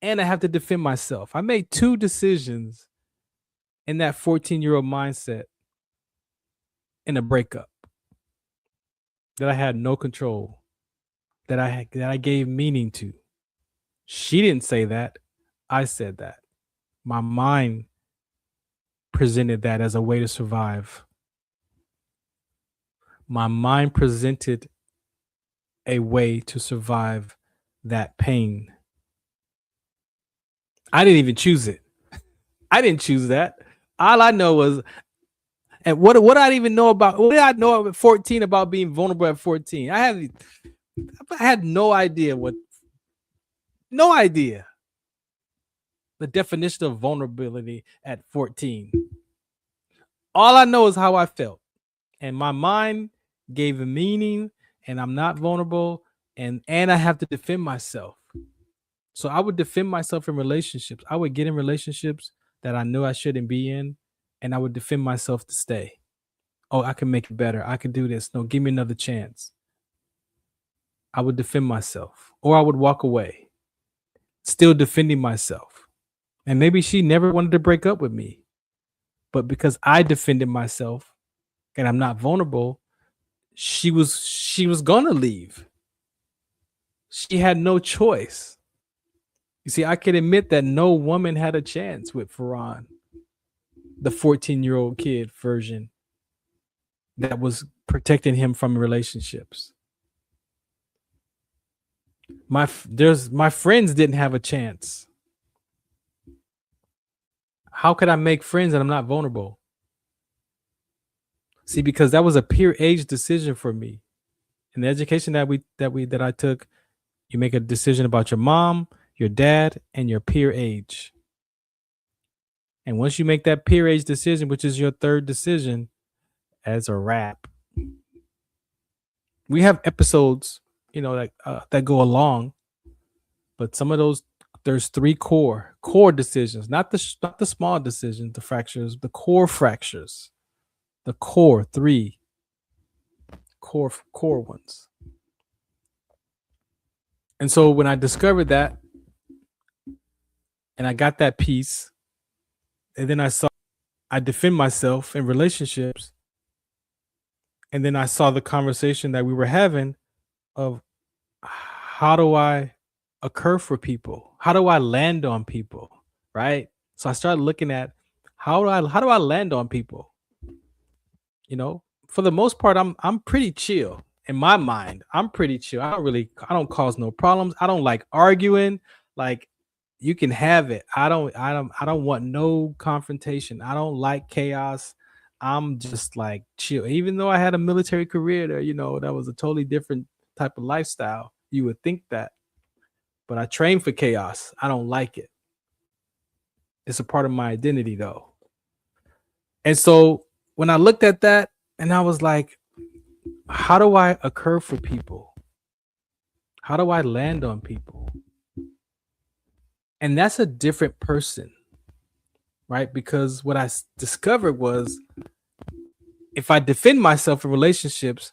and I have to defend myself. I made two decisions in that 14-year-old mindset in a breakup that I had no control, that I gave meaning to. She didn't say that. I said that. My mind presented that as a way to survive. my mind presented a way to survive that pain. I didn't even choose it. I didn't choose that. All I know was, and what did I even know about? What did I know at 14 about being vulnerable at 14? I had no idea no idea the definition of vulnerability at 14. All I know is how I felt, and my mind gave a meaning, and I'm not vulnerable, and I have to defend myself. So I would defend myself in relationships. I would get in relationships that I knew I shouldn't be in, and I would defend myself to stay. Oh, I can make it better. I can do this. No, give me another chance. I would defend myself, or I would walk away, still defending myself. And maybe she never wanted to break up with me, but because I defended myself and I'm not vulnerable, she was gonna leave. She had no choice. You see, I can admit that no woman had a chance with Farron, the 14-year-old kid version that was protecting him from relationships. My friends didn't have a chance. How could I make friends and I'm not vulnerable? See, because that was a peer age decision for me. In the education that I took, you make a decision about your mom, your dad, and your peer age. And once you make that peer age decision, which is your third decision, as a wrap. We have episodes, that go along, but some of those, there's three core decisions, not the small decisions, the fractures, the core fractures, the core three core ones. And so when I discovered that, and I got that piece, and then I defend myself in relationships, and then I saw the conversation that we were having of how do I occur for people? How do I land on people? Right? So I started looking at how do I land on people? For the most part, I'm pretty chill in my mind. I'm pretty chill. I don't cause no problems. I don't like arguing. Like, you can have it. I don't want no confrontation. I don't like chaos. I'm just like chill. Even though I had a military career there, that was a totally different type of lifestyle. You would think that. But I train for chaos. I don't like it. It's a part of my identity though. And so when I looked at that, and I was like, how do I occur for people? How do I land on people? And that's a different person, right? Because what I discovered was, if I defend myself in relationships,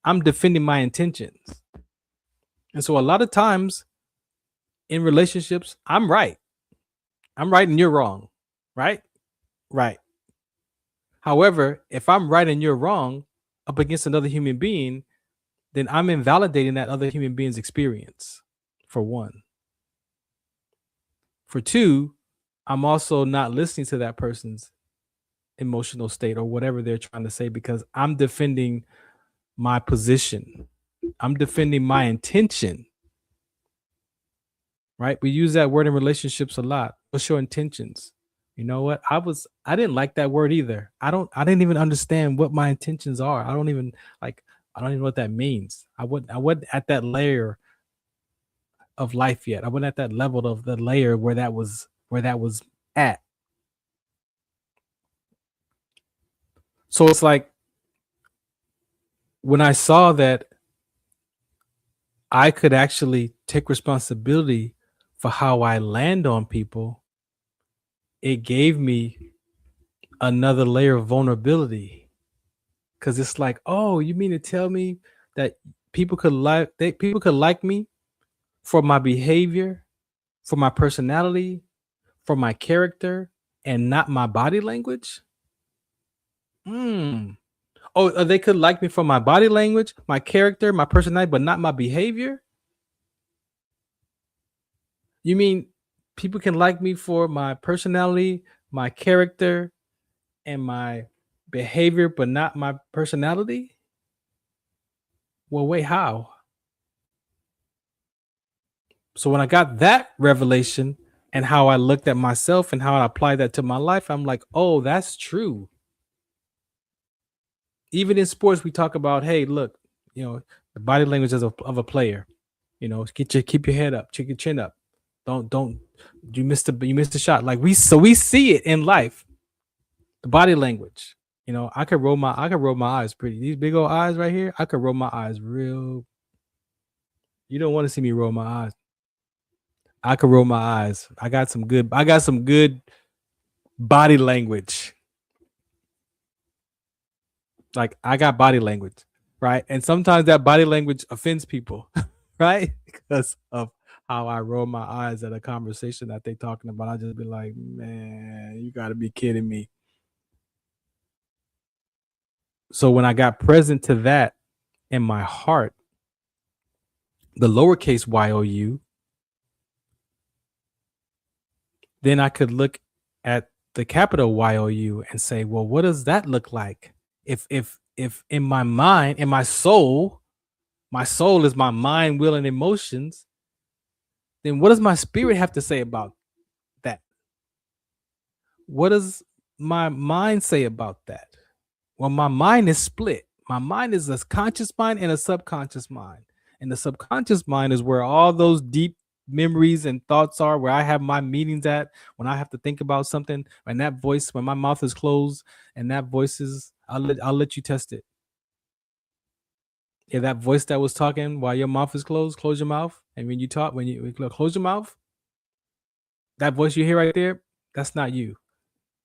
I'm defending my intentions. And so a lot of times in relationships, I'm right. I'm right and you're wrong, right? Right. However, if I'm right and you're wrong up against another human being, then I'm invalidating that other human being's experience, for one. For two, I'm also not listening to that person's emotional state or whatever they're trying to say, because I'm defending my position. I'm defending my intention. Right? We use that word in relationships a lot. What's your intentions? You know what? I didn't like that word either. I didn't even understand what my intentions are. I don't even know what that means. I wasn't at that layer of life yet. I wasn't at that level of the layer where that was at. So it's like, when I saw that I could actually take responsibility for how I land on people, it gave me another layer of vulnerability. Because it's like, oh, you mean to tell me that people could like me for my behavior, for my personality, for my character, and not my body language? Oh, they could like me for my body language, my character, my personality, but not my behavior? You mean people can like me for my personality, my character, and my behavior, but not my personality? Well, wait, how? So when I got that revelation and how I looked at myself and how I applied that to my life, I'm like, oh, that's true. Even in sports, we talk about, hey, look, the body language of a player. Keep your head up, keep your chin up. Don't you missed the shot. Like we see it in life. The body language. I could roll my eyes pretty. These big old eyes right here, I could roll my eyes real. You don't want to see me roll my eyes. I could roll my eyes. I got some good body language. Like I got body language, right? And sometimes that body language offends people, right? Because of how I roll my eyes at a conversation that they talking about. I just be like, man, you got to be kidding me. So when I got present to that in my heart, the lowercase YOU, then I could look at the capital YOU and say, well, what does that look like? If in my mind, in my soul is my mind, will, and emotions, then what does my spirit have to say about that? What does my mind say about that? Well, my mind is split. My mind is a conscious mind and a subconscious mind. And the subconscious mind is where all those deep memories and thoughts are, where I have my meetings at, when I have to think about something, and that voice, when my mouth is closed and that voice is, I'll let you test it. Yeah, that voice that was talking while your mouth is closed, close your mouth. And when you talk, when you close your mouth, that voice you hear right there, that's not you.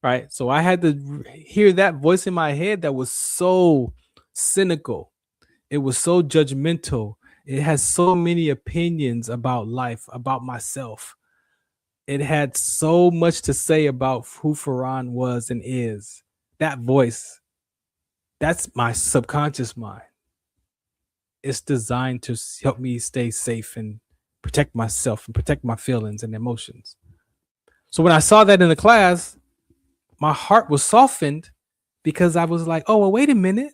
Right. So I had to hear that voice in my head that was so cynical. It was so judgmental. It has so many opinions about life, about myself. It had so much to say about who Farron was and is. That voice, that's my subconscious mind. It's designed to help me stay safe and protect myself and protect my feelings and emotions. So when I saw that in the class, my heart was softened because I was like, oh, well, wait a minute.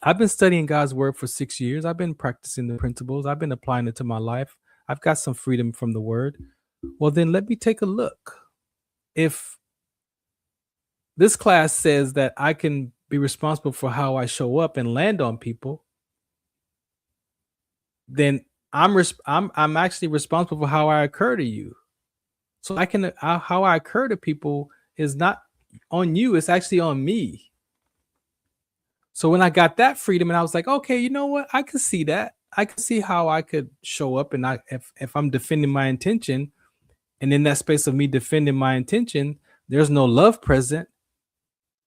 I've been studying God's word for 6 years. I've been practicing the principles. I've been applying it to my life. I've got some freedom from the word. Well, then let me take a look. If this class says that I can be responsible for how I show up and land on people, then I'm actually responsible for how I occur to you. So I can how I occur to people is not on you, it's actually on me. So when I got that freedom and I was like, okay, you know what? I can see that. I can see how I could show up, and if I'm defending my intention, and in that space of me defending my intention, there's no love present.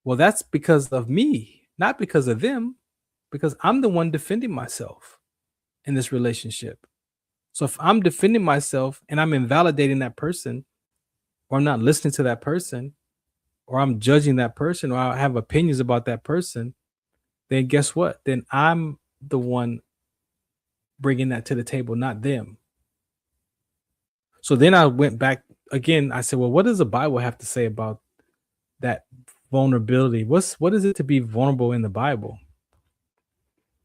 Well, that's because of me, not because of them, because I'm the one defending myself in this relationship. So if I'm defending myself and I'm invalidating that person, or I'm not listening to that person, or I'm judging that person, or I have opinions about that person, then guess what? Then I'm the one bringing that to the table, not them. So then I went back again. I said, well, what does the Bible have to say about that vulnerability? What is it to be vulnerable in the Bible?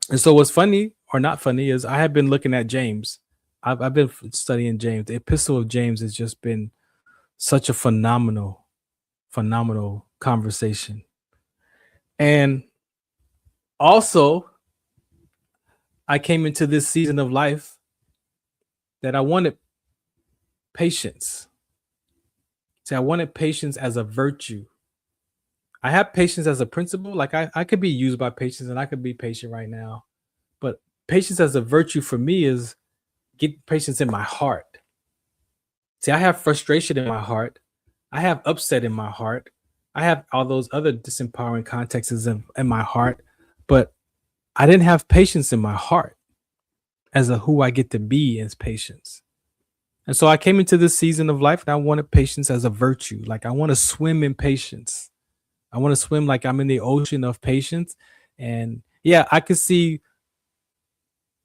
And so what's funny or not funny is I have been looking at James. I've been studying James. The epistle of James has just been such a phenomenal conversation. And also, I came into this season of life that I wanted patience. See, I wanted patience as a virtue. I have patience as a principle. Like I could be used by patience, and I could be patient right now. But patience as a virtue for me is get patience in my heart. See, I have frustration in my heart. I have upset in my heart. I have all those other disempowering contexts in my heart. But I didn't have patience in my heart as a who I get to be as patience. And so I came into this season of life and I wanted patience as a virtue. Like I want to swim in patience. I want to swim like I'm in the ocean of patience. And yeah, I could see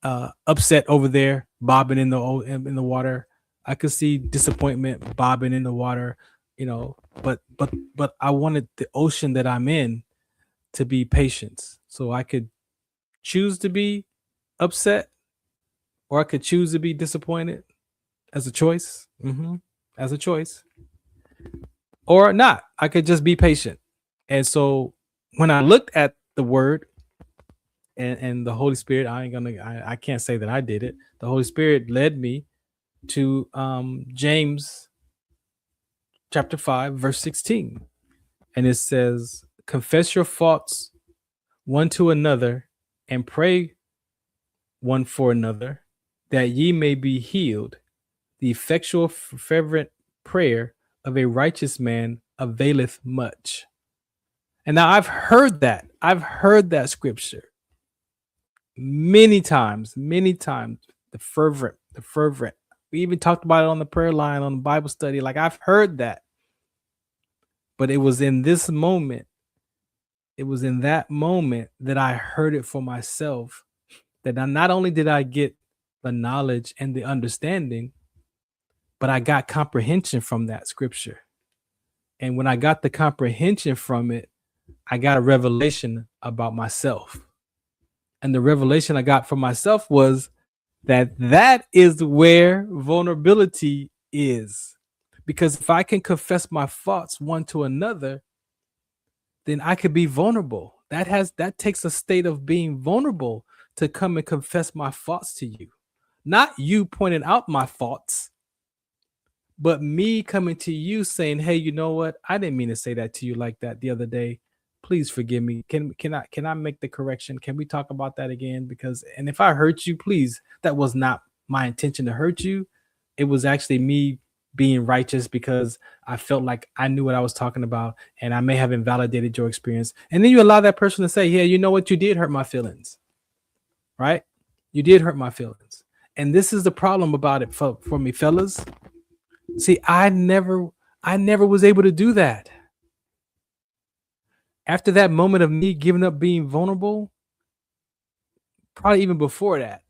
upset over there bobbing in the water. I could see disappointment bobbing in the water, but I wanted the ocean that I'm in to be patience, so I could choose to be upset, or I could choose to be disappointed as a choice. As a choice. Or not. I could just be patient. And so when I looked at the word and the Holy Spirit, I can't say that I did it. The Holy Spirit led me to James chapter 5, verse 16. And it says, confess your faults one to another and pray one for another, that ye may be healed. The effectual fervent prayer of a righteous man availeth much. And now I've heard that scripture many times. The fervent. We even talked about it on the prayer line, on the Bible study. Like, I've heard that. But it was in this moment, it was in that moment that I heard it for myself, that not only did I get the knowledge and the understanding, but I got comprehension from that scripture. And when I got the comprehension from it, I got a revelation about myself. And the revelation I got from myself was that is where vulnerability is. Because if I can confess my faults one to another, then I could be vulnerable. That takes a state of being vulnerable to come and confess my faults to you. Not you pointing out my faults, but me coming to you saying, hey, you know what? I didn't mean to say that to you like that the other day. Please forgive me. Can I make the correction? Can we talk about that again? And if I hurt you, please, that was not my intention to hurt you. It was actually me being righteous because I felt like I knew what I was talking about, and I may have invalidated your experience. And then you allow that person to say, yeah, you know what? You did hurt my feelings, right? You did hurt my feelings. And this is the problem about it for me, fellas. See, I never was able to do that. After that moment of me giving up being vulnerable, probably even before that,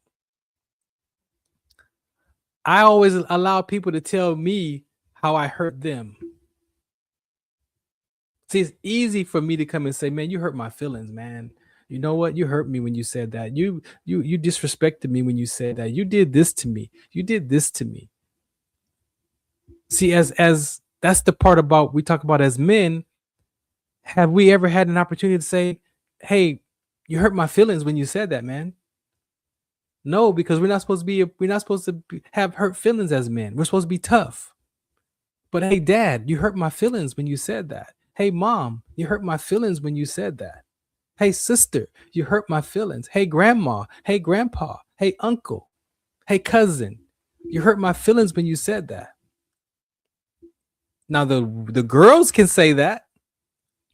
I always allow people to tell me how I hurt them. See, it's easy for me to come and say, man, you hurt my feelings, man. You know what? You hurt me when you said that. You disrespected me when you said that. You did this to me. You did this to me. See, as that's the part about we talk about as men. Have we ever had an opportunity to say, hey, you hurt my feelings when you said that, man? No, because we're not supposed to have hurt feelings as men. We're supposed to be tough. But hey, Dad, you hurt my feelings when you said that. Hey, Mom, you hurt my feelings when you said that. Hey, sister, you hurt my feelings. Hey, Grandma. Hey, Grandpa. Hey, Uncle. Hey, cousin, you hurt my feelings when you said that. Now, the girls can say that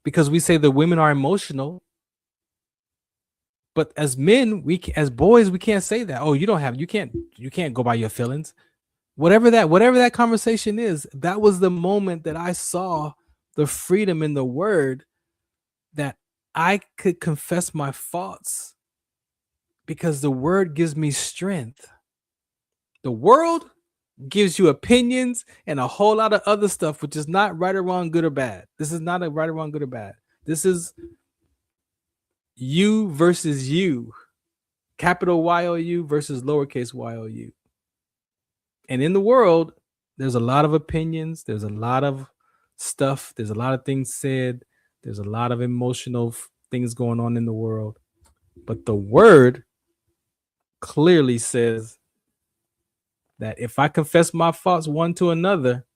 because we say the women are emotional. But as men, as boys, we can't say that. Oh, you can't go by your feelings. Whatever that conversation is, that was the moment that I saw the freedom in the word that I could confess my faults because the word gives me strength. The world gives you opinions and a whole lot of other stuff, which is not right or wrong, good or bad. This is not a right or wrong, good or bad. This is you versus you, capital Y-O-U versus lowercase y-O-U. And in the world, there's a lot of opinions. There's a lot of stuff. There's a lot of things said. There's a lot of emotional things going on in the world. But the word clearly says that if I confess my faults one to another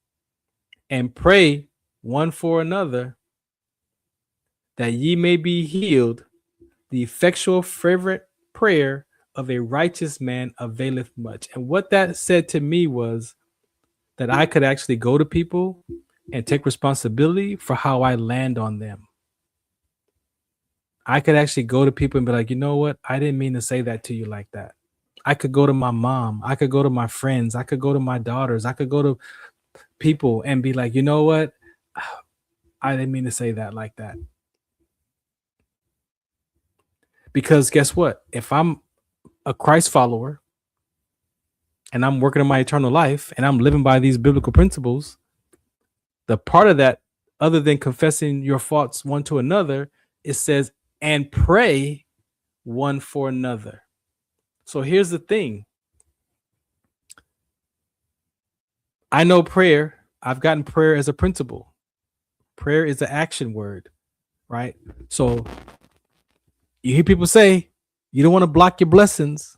and pray one for another, that ye may be healed, the effectual fervent prayer of a righteous man availeth much. And what that said to me was that I could actually go to people and take responsibility for how I land on them. I could actually go to people and be like, you know what? I didn't mean to say that to you like that. I could go to my mom. I could go to my friends. I could go to my daughters. I could go to people and be like, you know what? I didn't mean to say that like that. Because guess what? If I'm a Christ follower and I'm working on my eternal life and I'm living by these biblical principles, the part of that, other than confessing your faults one to another, it says, and pray one for another. So here's the thing. I know prayer. I've gotten prayer as a principle. Prayer is an action word, right? So you hear people say, you don't want to block your blessings,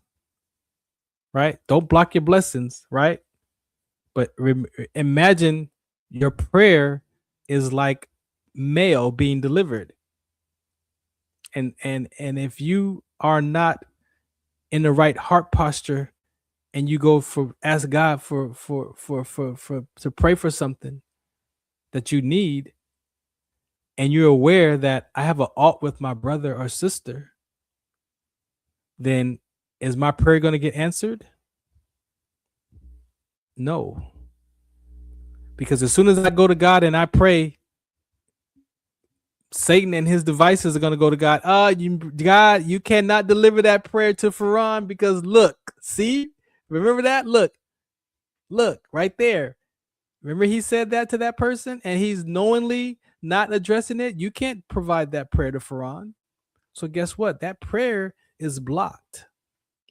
right? Don't block your blessings, right? But imagine your prayer is like mail being delivered. And if you are not in the right heart posture and you go for ask God for to pray for something that you need, and you're aware that I have an ought with my brother or sister, then is my prayer going to get answered? No. Because as soon as I go to God and I pray, Satan and his devices are going to go to God. God, you cannot deliver that prayer to Farron because look, see, remember that? Look right there. Remember he said that to that person and he's knowingly not addressing it. You can't provide that prayer to Farron. So guess what? That prayer is blocked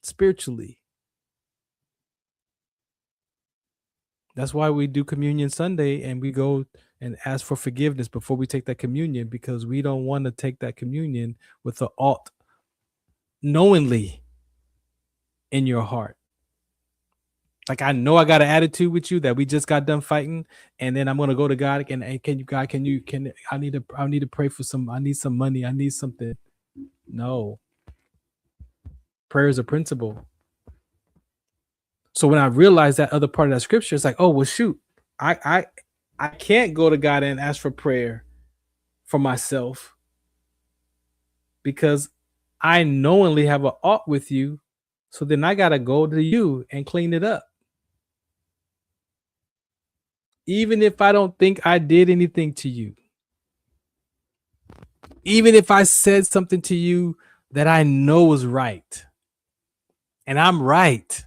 spiritually. That's why we do Communion Sunday and we go and ask for forgiveness before we take that communion, because we don't want to take that communion with the ought knowingly in your heart. Like, I know I got an attitude with you that we just got done fighting, and then I'm gonna go to God and hey, I need to pray for I need some money, I need something. No. Prayer is a principle. So when I realized that other part of that scripture, it's like, oh well, shoot, I can't go to God and ask for prayer for myself because I knowingly have an ought with you. So then I gotta go to you and clean it up. Even if I don't think I did anything to you. Even if I said something to you that I know was right. And I'm right.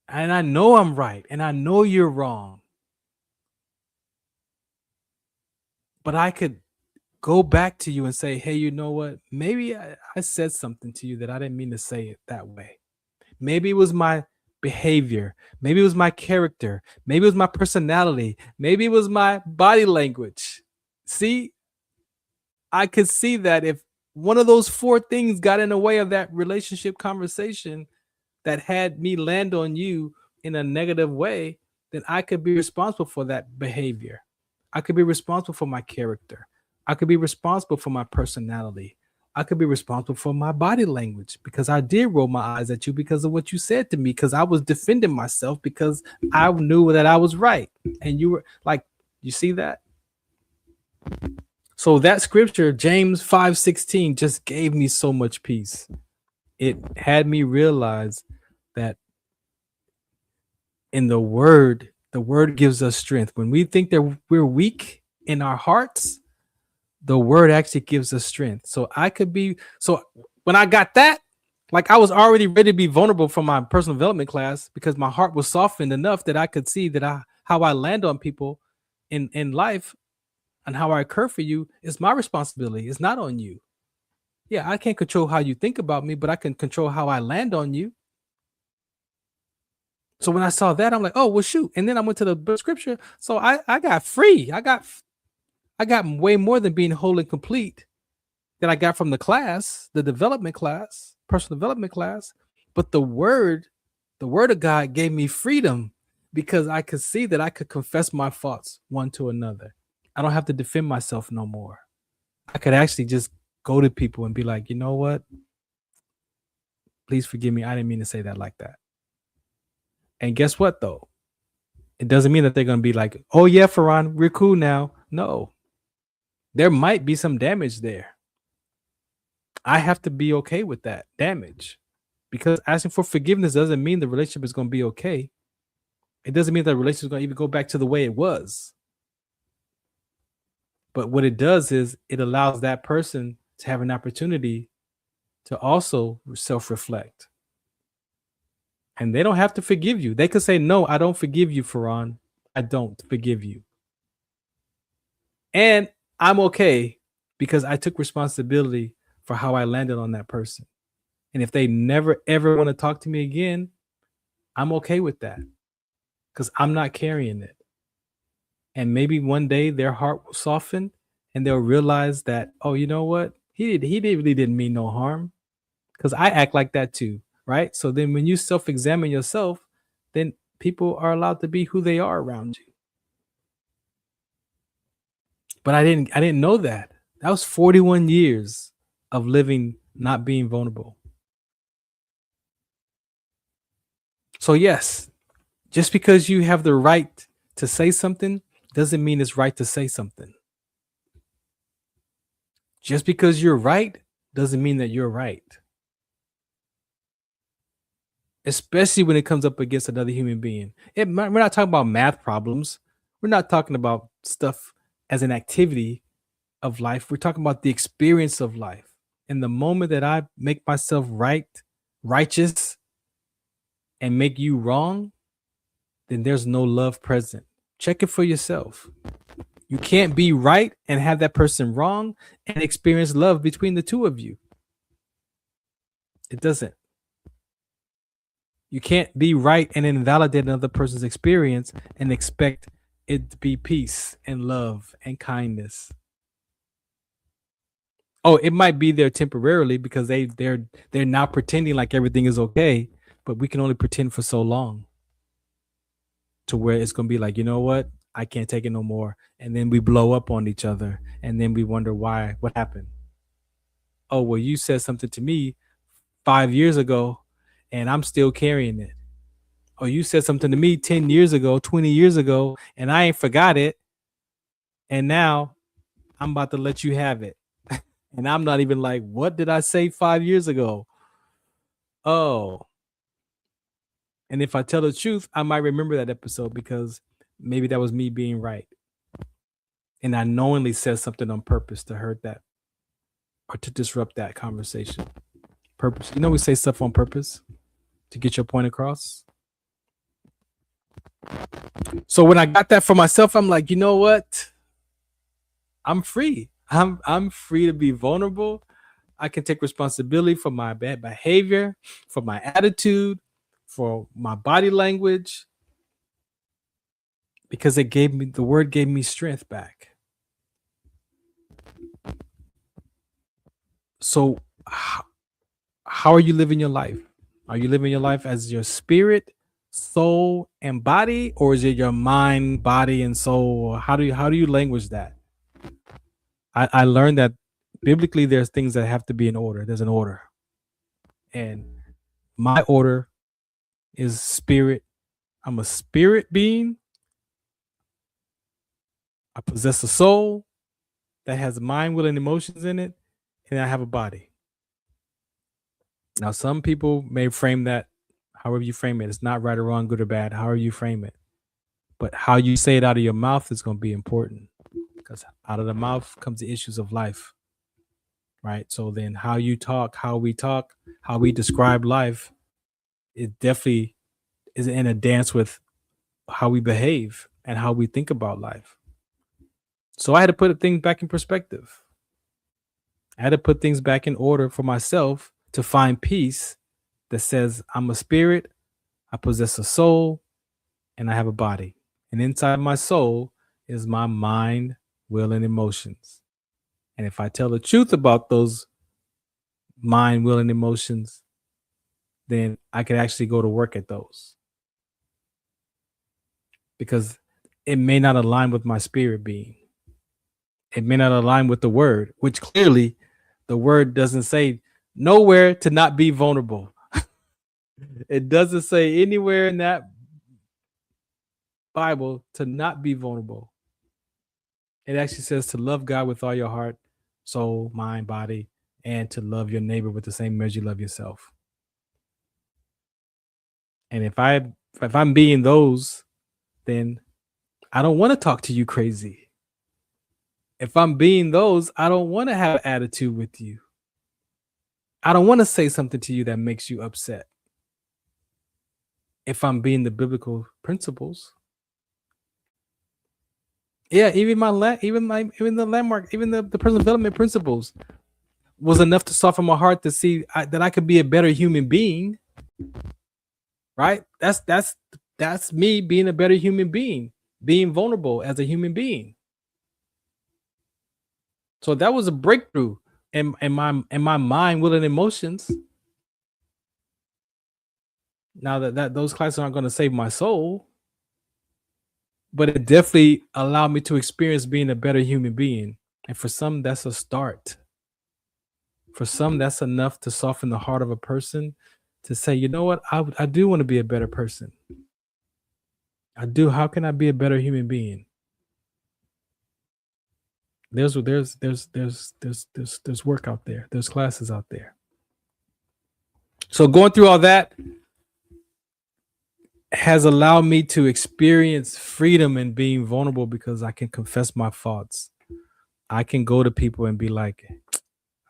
And I know I'm right. And I know you're wrong. But I could go back to you and say, hey, you know what? Maybe I said something to you that I didn't mean to say it that way. Maybe it was my behavior. Maybe it was my character. Maybe it was my personality. Maybe it was my body language. See, I could see that if one of those four things got in the way of that relationship conversation that had me land on you in a negative way, then I could be responsible for that behavior. I could be responsible for my character. I could be responsible for my personality. I could be responsible for my body language because I did roll my eyes at you because of what you said to me, because I was defending myself because I knew that I was right. And you were like, you see that? So that scripture, James 5:16, just gave me so much peace. It had me realize that in the word gives us strength. When we think that we're weak in our hearts, the word actually gives us strength. So when I got that, like I was already ready to be vulnerable from my personal development class because my heart was softened enough that I could see that how I land on people in life and how I care for you is my responsibility. It's not on you. Yeah, I can't control how you think about me, but I can control how I land on you. So when I saw that, I'm like, oh, well, shoot. And then I went to the scripture. So I got free. I got way more than being whole and complete that I got from the class, the development class, personal development class. But the word of God gave me freedom because I could see that I could confess my faults one to another. I don't have to defend myself no more. I could actually just go to people and be like, you know what? Please forgive me. I didn't mean to say that like that. And guess what, though? It doesn't mean that they're going to be like, oh, yeah, Farron, we're cool now. No. There might be some damage there. I have to be okay with that damage because asking for forgiveness doesn't mean the relationship is going to be okay. It doesn't mean that the relationship is going to even go back to the way it was. But what it does is it allows that person to have an opportunity to also self-reflect. And they don't have to forgive you. They could say, no, I don't forgive you, Farron. I don't forgive you. And I'm okay because I took responsibility for how I landed on that person. And if they never ever want to talk to me again, I'm okay with that because I'm not carrying it. And maybe one day their heart will soften and they'll realize that, oh, you know what? Really didn't mean no harm, because I act like that too, right? So then when you self-examine yourself, then people are allowed to be who they are around you. But I didn't know that. That was 41 years of living not being vulnerable. So yes, just because you have the right to say something doesn't mean it's right to say something. Just because you're right doesn't mean that you're right. Especially when it comes up against another human being. We're not talking about math problems. We're not talking about stuff as an activity of life. We're talking about the experience of life. And the moment that I make myself righteous, and make you wrong, then there's no love present. Check it for yourself. You can't be right and have that person wrong and experience love between the two of you. It doesn't. You can't be right and invalidate another person's experience and expect it to be peace and love and kindness. Oh, it might be there temporarily because they're now pretending like everything is okay, but we can only pretend for so long to where it's going to be like, you know what? I can't take it no more. And then we blow up on each other and then we wonder why, what happened? Oh, well, you said something to me 5 years ago and I'm still carrying it. Or you said something to me 10 years ago, 20 years ago, and I ain't forgot it. And now I'm about to let you have it. And I'm not even like, what did I say 5 years ago? Oh. And if I tell the truth, I might remember that episode because maybe that was me being right. And I knowingly said something on purpose to hurt that or to disrupt that conversation. Purpose. You know, we say stuff on purpose to get your point across. So when I got that for myself, I'm like, you know what? I'm free. I'm free to be vulnerable. I can take responsibility for my bad behavior, for my attitude, for my body language, because the word gave me strength back. So how are you living your life? Are you living your life as your spirit, soul, and body, or is it your mind, body, and soul? How do you language that? I learned that biblically there's things that have to be in order. There's an order. And my order is spirit. I'm a spirit being. I possess a soul that has mind, will, and emotions in it, and I have a body. Now, some people may frame that however you frame it. It's not right or wrong, good or bad, however you frame it. But how you say it out of your mouth is going to be important, because out of the mouth comes the issues of life, right? So then how you talk, how we describe life, it definitely is in a dance with how we behave and how we think about life. So I had to put things back in perspective. I had to put things back in order for myself to find peace that says I'm a spirit, I possess a soul, and I have a body. And inside my soul is my mind, will, and emotions. And if I tell the truth about those mind, will, and emotions, then I could actually go to work at those. Because it may not align with my spirit being. It may not align with the word, which clearly the word doesn't say nowhere to not be vulnerable. It doesn't say anywhere in that Bible to not be vulnerable. It actually says to love God with all your heart, soul, mind, body, and to love your neighbor with the same measure you love yourself. And if I'm being those, then I don't want to talk to you crazy. If I'm being those, I don't want to have attitude with you. I don't want to say something to you that makes you upset. If I'm being the biblical principles. Yeah, even the landmark, even the personal development principles. was enough to soften my heart to see that I could be a better human being. Right? That's me being a better human being, being vulnerable as a human being. So that was a breakthrough in my mind, will, and emotions. Now that those classes aren't going to save my soul, but it definitely allowed me to experience being a better human being. And for some, that's a start. For some, that's enough to soften the heart of a person to say, you know what, I do want to be a better person. I do. How can I be a better human being? There's work out there. There's classes out there. So going through all that has allowed me to experience freedom and being vulnerable because I can confess my faults. I can go to people and be like,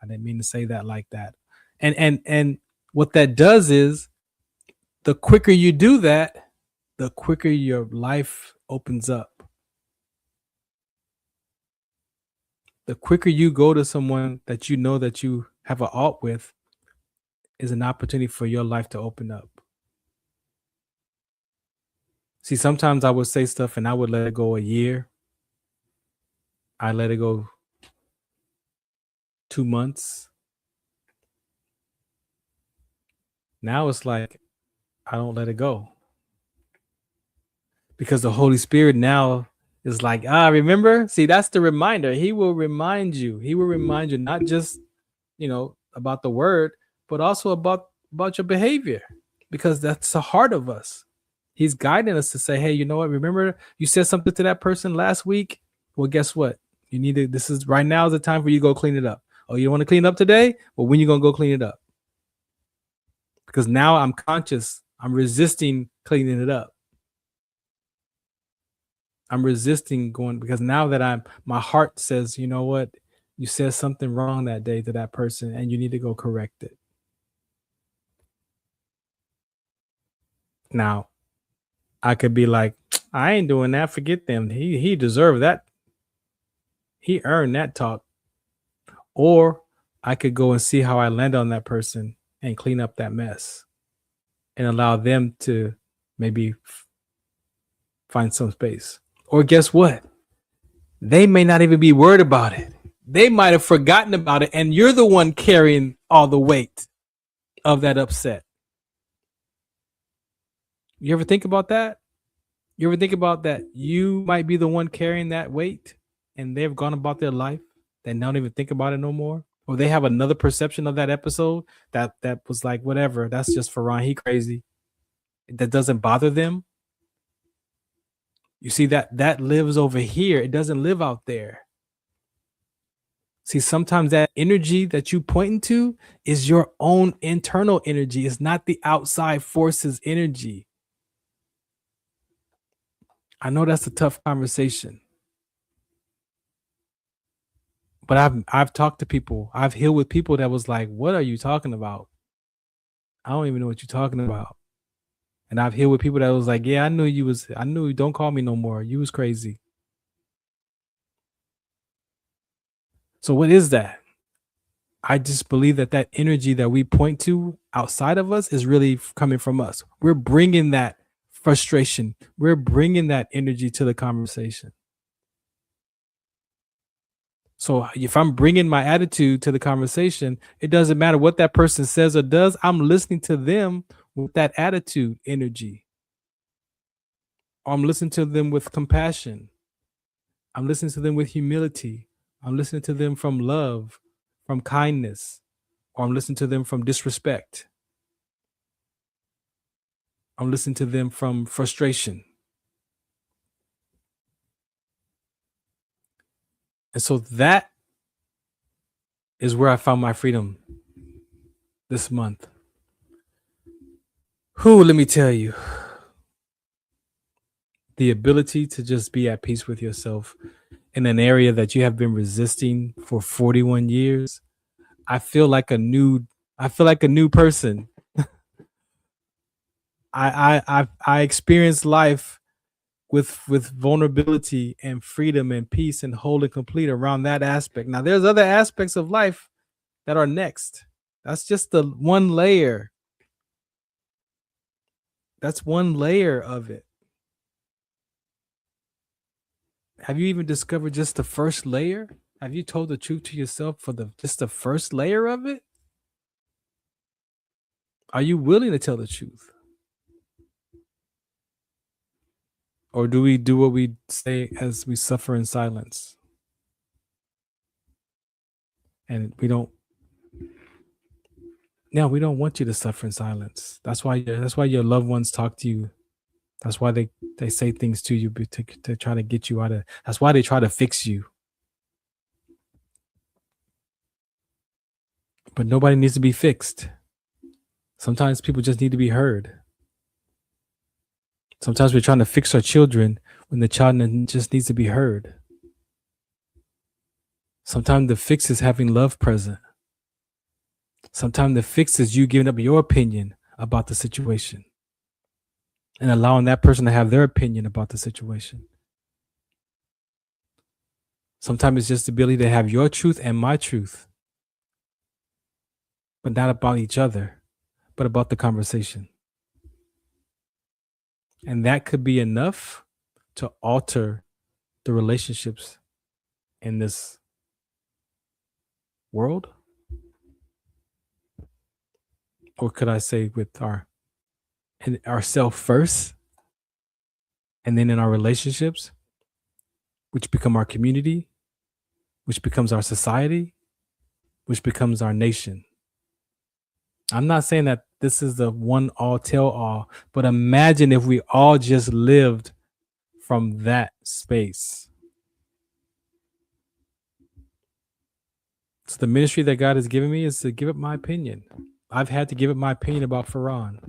I didn't mean to say that like that. And what that does is the quicker you do that, the quicker your life opens up. The quicker you go to someone that you know that you have an alt with is an opportunity for your life to open up. See, sometimes I would say stuff and I would let it go a year. I let it go 2 months. Now it's like, I don't let it go. Because the Holy Spirit now is like, remember? See, that's the reminder. He will remind you. He will remind you not just, about the word, but also about your behavior. Because that's the heart of us. He's guiding us to say, hey, you know what? Remember you said something to that person last week? Well, guess what? You need to, this is right now is the time for you to go clean it up. Oh, you want to clean it up today? Well, when you going to go clean it up? Because now I'm conscious. I'm resisting cleaning it up. I'm resisting going because now that my heart says, you know what? You said something wrong that day to that person and you need to go correct it. Now, I could be like, I ain't doing that. Forget them. He deserved that. He earned that talk. Or I could go and see how I land on that person and clean up that mess and allow them to maybe find some space. Or guess what? They may not even be worried about it. They might have forgotten about it. And you're the one carrying all the weight of that upset. You ever think about that? You ever think about that? You might be the one carrying that weight and they've gone about their life. They don't even think about it no more. Or they have another perception of that episode that was like, whatever, that's just Farron, he crazy. That doesn't bother them. You see that lives over here. It doesn't live out there. See, sometimes that energy that you pointing to is your own internal energy. It's not the outside forces energy. I know that's a tough conversation. But I've talked to people. I've healed with people that was like, what are you talking about? I don't even know what you're talking about. And I've healed with people that was like, yeah, I knew you don't call me no more. You was crazy. So what is that? I just believe that energy that we point to outside of us is really coming from us. We're bringing that frustration. We're bringing that energy to the conversation. So if I'm bringing my attitude to the conversation, it doesn't matter what that person says or does. I'm listening to them with that attitude energy. Or I'm listening to them with compassion. I'm listening to them with humility. I'm listening to them from love, from kindness, or I'm listening to them from disrespect. I'm listening to them from frustration. And so that is where I found my freedom this month. Let me tell you, the ability to just be at peace with yourself in an area that you have been resisting for 41 years. I feel like a new person. I experience life with vulnerability and freedom and peace and whole and complete around that aspect. Now, there's other aspects of life that are next. That's just the one layer. That's one layer of it. Have you even discovered just the first layer? Have you told the truth to yourself for just the first layer of it? Are you willing to tell the truth? Or do we do what we say as we suffer in silence? And we don't want you to suffer in silence. That's why your loved ones talk to you. That's why they say things to you to try to get you out of. That's why they try to fix you. But nobody needs to be fixed. Sometimes people just need to be heard. Sometimes we're trying to fix our children when the child just needs to be heard. Sometimes the fix is having love present. Sometimes the fix is you giving up your opinion about the situation and allowing that person to have their opinion about the situation. Sometimes it's just the ability to have your truth and my truth, but not about each other, but about the conversation. And that could be enough to alter the relationships in this world. Or could I say with ourself first, and then in our relationships, which become our community, which becomes our society, which becomes our nation. I'm not saying that this is the one all tell all, but imagine if we all just lived from that space. So the ministry that God has given me is to give up my opinion. I've had to give up my opinion about Farron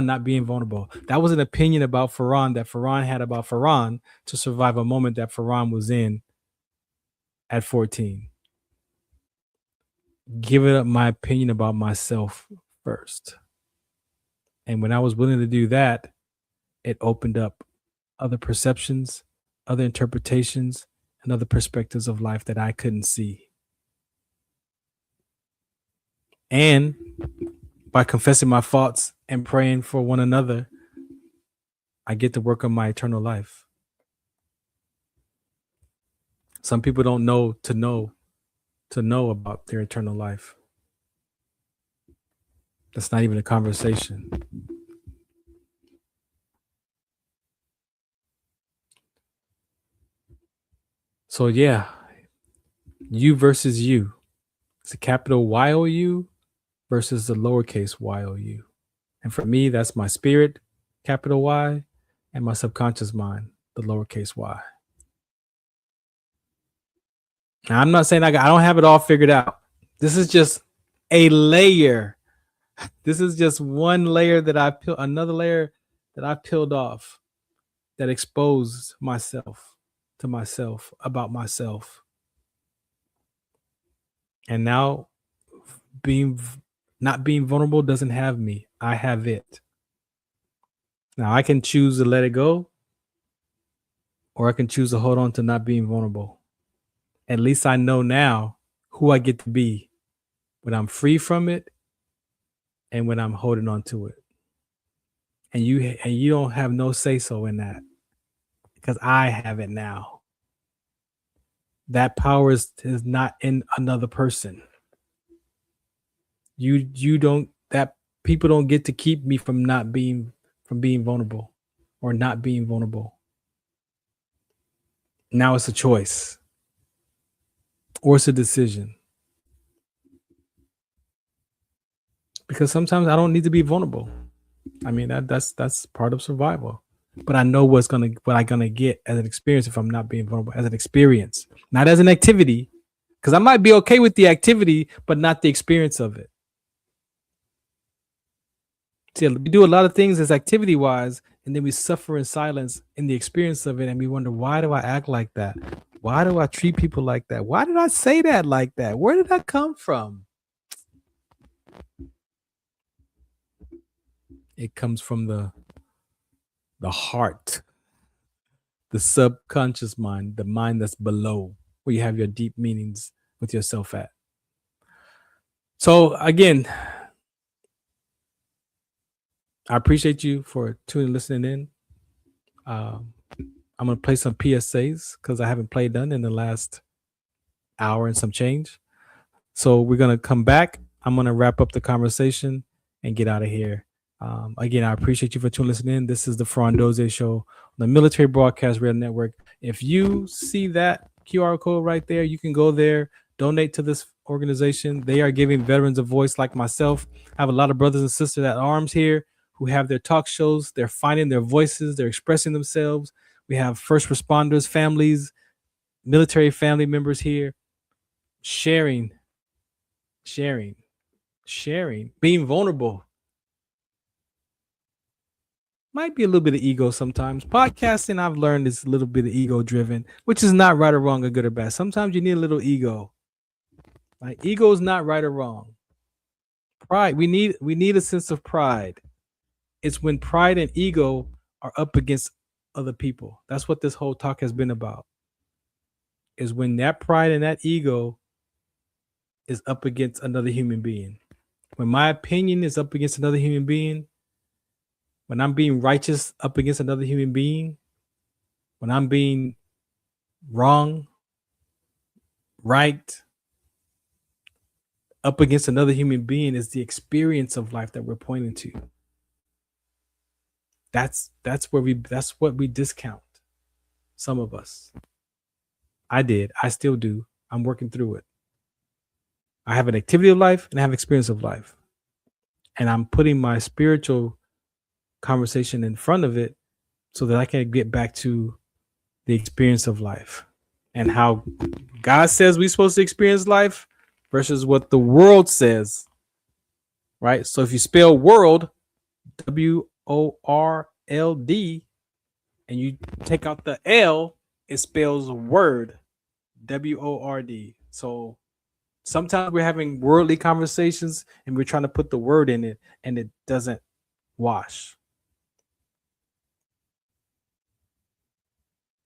not being vulnerable. That was an opinion about Farron that Farron had about Farron to survive a moment that Farron was in at 14. Giving up my opinion about myself first. And when I was willing to do that, it opened up other perceptions, other interpretations, and other perspectives of life that I couldn't see. And by confessing my faults and praying for one another, I get to work on my eternal life. Some people don't know to know about their eternal life. That's not even a conversation. So yeah, you versus you. It's a capital Y-O-U versus the lowercase y-o-u. And for me, that's my spirit, capital Y, and my subconscious mind, the lowercase y. Now, I'm not saying I don't have it all figured out. This is just a layer. This is just one layer that I peeled, another layer that I peeled off that exposed myself to myself, about myself. And now not being vulnerable doesn't have me. I have it. Now I can choose to let it go, or I can choose to hold on to not being vulnerable. At least I know now who I get to be when I'm free from it and when I'm holding on to it. And you don't have no say-so in that, because I have it now. That power is not in another person. You don't, that people don't get to keep me from being vulnerable or not being vulnerable. Now it's a choice or it's a decision. Because sometimes I don't need to be vulnerable. I mean, that's part of survival. But I know what I'm gonna get as an experience if I'm not being vulnerable, as an experience, not as an activity. Because I might be okay with the activity, but not the experience of it. See, we do a lot of things as activity wise, and then we suffer in silence in the experience of it, and we wonder, why do I act like that? Why do I treat people like that? Why did I say that like that? Where did that come from? It comes from the heart, the subconscious mind, the mind that's below, where you have your deep meanings with yourself at. So again, I appreciate you for listening in. I'm gonna play some PSAs because I haven't played none in the last hour and some change. So we're gonna come back. I'm gonna wrap up the conversation and get out of here. Again, I appreciate you for listening in. This is the Farron Dozier Show on the Military Broadcast Radio Network. If you see that QR code right there, you can go there, donate to this organization. They are giving veterans a voice like myself. I have a lot of brothers and sisters at arms here who have their talk shows. They're finding their voices. They're expressing themselves. We have first responders, families, military family members here sharing, being vulnerable. Might be a little bit of ego sometimes. Podcasting, I've learned, is a little bit of ego driven, which is not right or wrong or good or bad. Sometimes you need a little ego. Like, ego is not right or wrong. Pride, we need a sense of pride. It's when pride and ego are up against other people. That's what this whole talk has been about. Is when that pride and that ego is up against another human being. When my opinion is up against another human being, when I'm being righteous up against another human being, when I'm being wrong, right, up against another human being, is the experience of life that we're pointing to. That's what we discount. Some of us. I did. I still do. I'm working through it. I have an activity of life and I have experience of life. And I'm putting my spiritual conversation in front of it so that I can get back to the experience of life and how God says we're supposed to experience life versus what the world says, right? So if you spell world, WORLD, and you take out the L, it spells word, WORD. So sometimes we're having worldly conversations and we're trying to put the word in it and it doesn't wash.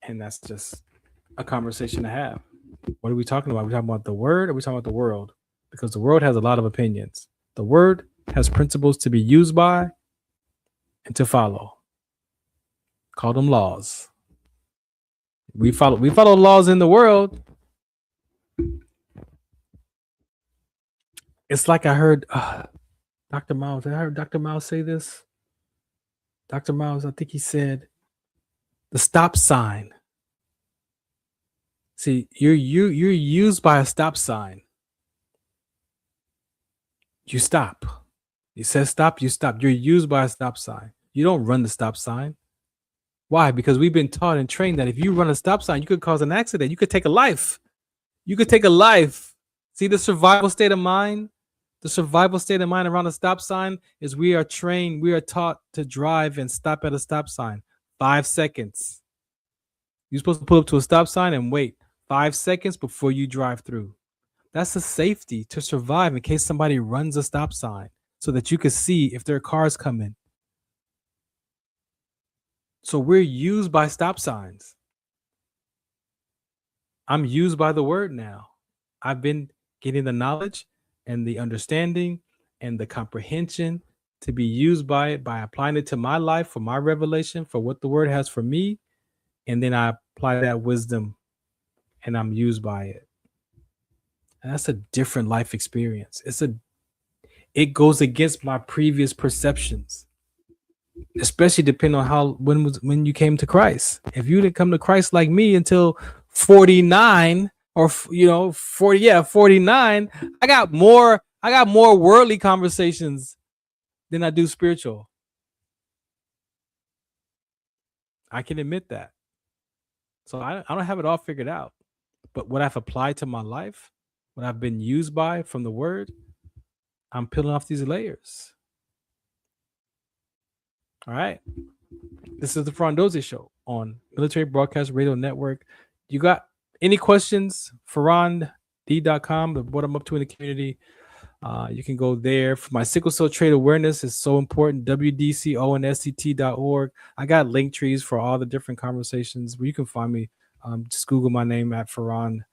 And that's just a conversation to have. What are we talking about? Are we talking about the word or are we talking about the world? Because the world has a lot of opinions. The word has principles to be used by and to follow. Call them laws. We follow laws in the world. It's like I heard Dr. Miles. I heard Dr. Miles say this. Dr. Miles, I think he said the stop sign. See, you're used by a stop sign. You stop. It says stop, you stop. You're used by a stop sign. You don't run the stop sign. Why? Because we've been taught and trained that if you run a stop sign, you could cause an accident. You could take a life. You could take a life. See the survival state of mind? The survival state of mind around a stop sign is we are trained, we are taught to drive and stop at a stop sign. 5 seconds. You're supposed to pull up to a stop sign and wait 5 seconds before you drive through. That's a safety to survive in case somebody runs a stop sign so that you can see if there are cars coming. So we're used by stop signs. I'm used by the word now. I've been getting the knowledge and the understanding and the comprehension to be used by it, by applying it to my life, for my revelation, for what the word has for me. And then I apply that wisdom and I'm used by it. And that's a different life experience. It goes against my previous perceptions, especially depending on when you came to Christ. If you didn't come to Christ like me until 49 or 49, I got more worldly conversations than I do spiritual. I can admit that. So I don't have it all figured out. But what I've applied to my life, what I've been used by from the word, I'm peeling off these layers. All right. This is the Farron Dozier Show on Military Broadcast Radio Network. You got any questions? FarronD.com, what I'm up to in the community. You can go there. For my sickle cell trait awareness is so important. WDCONSCT.org. I got link trees for all the different conversations where you can find me. Just Google my name at Farron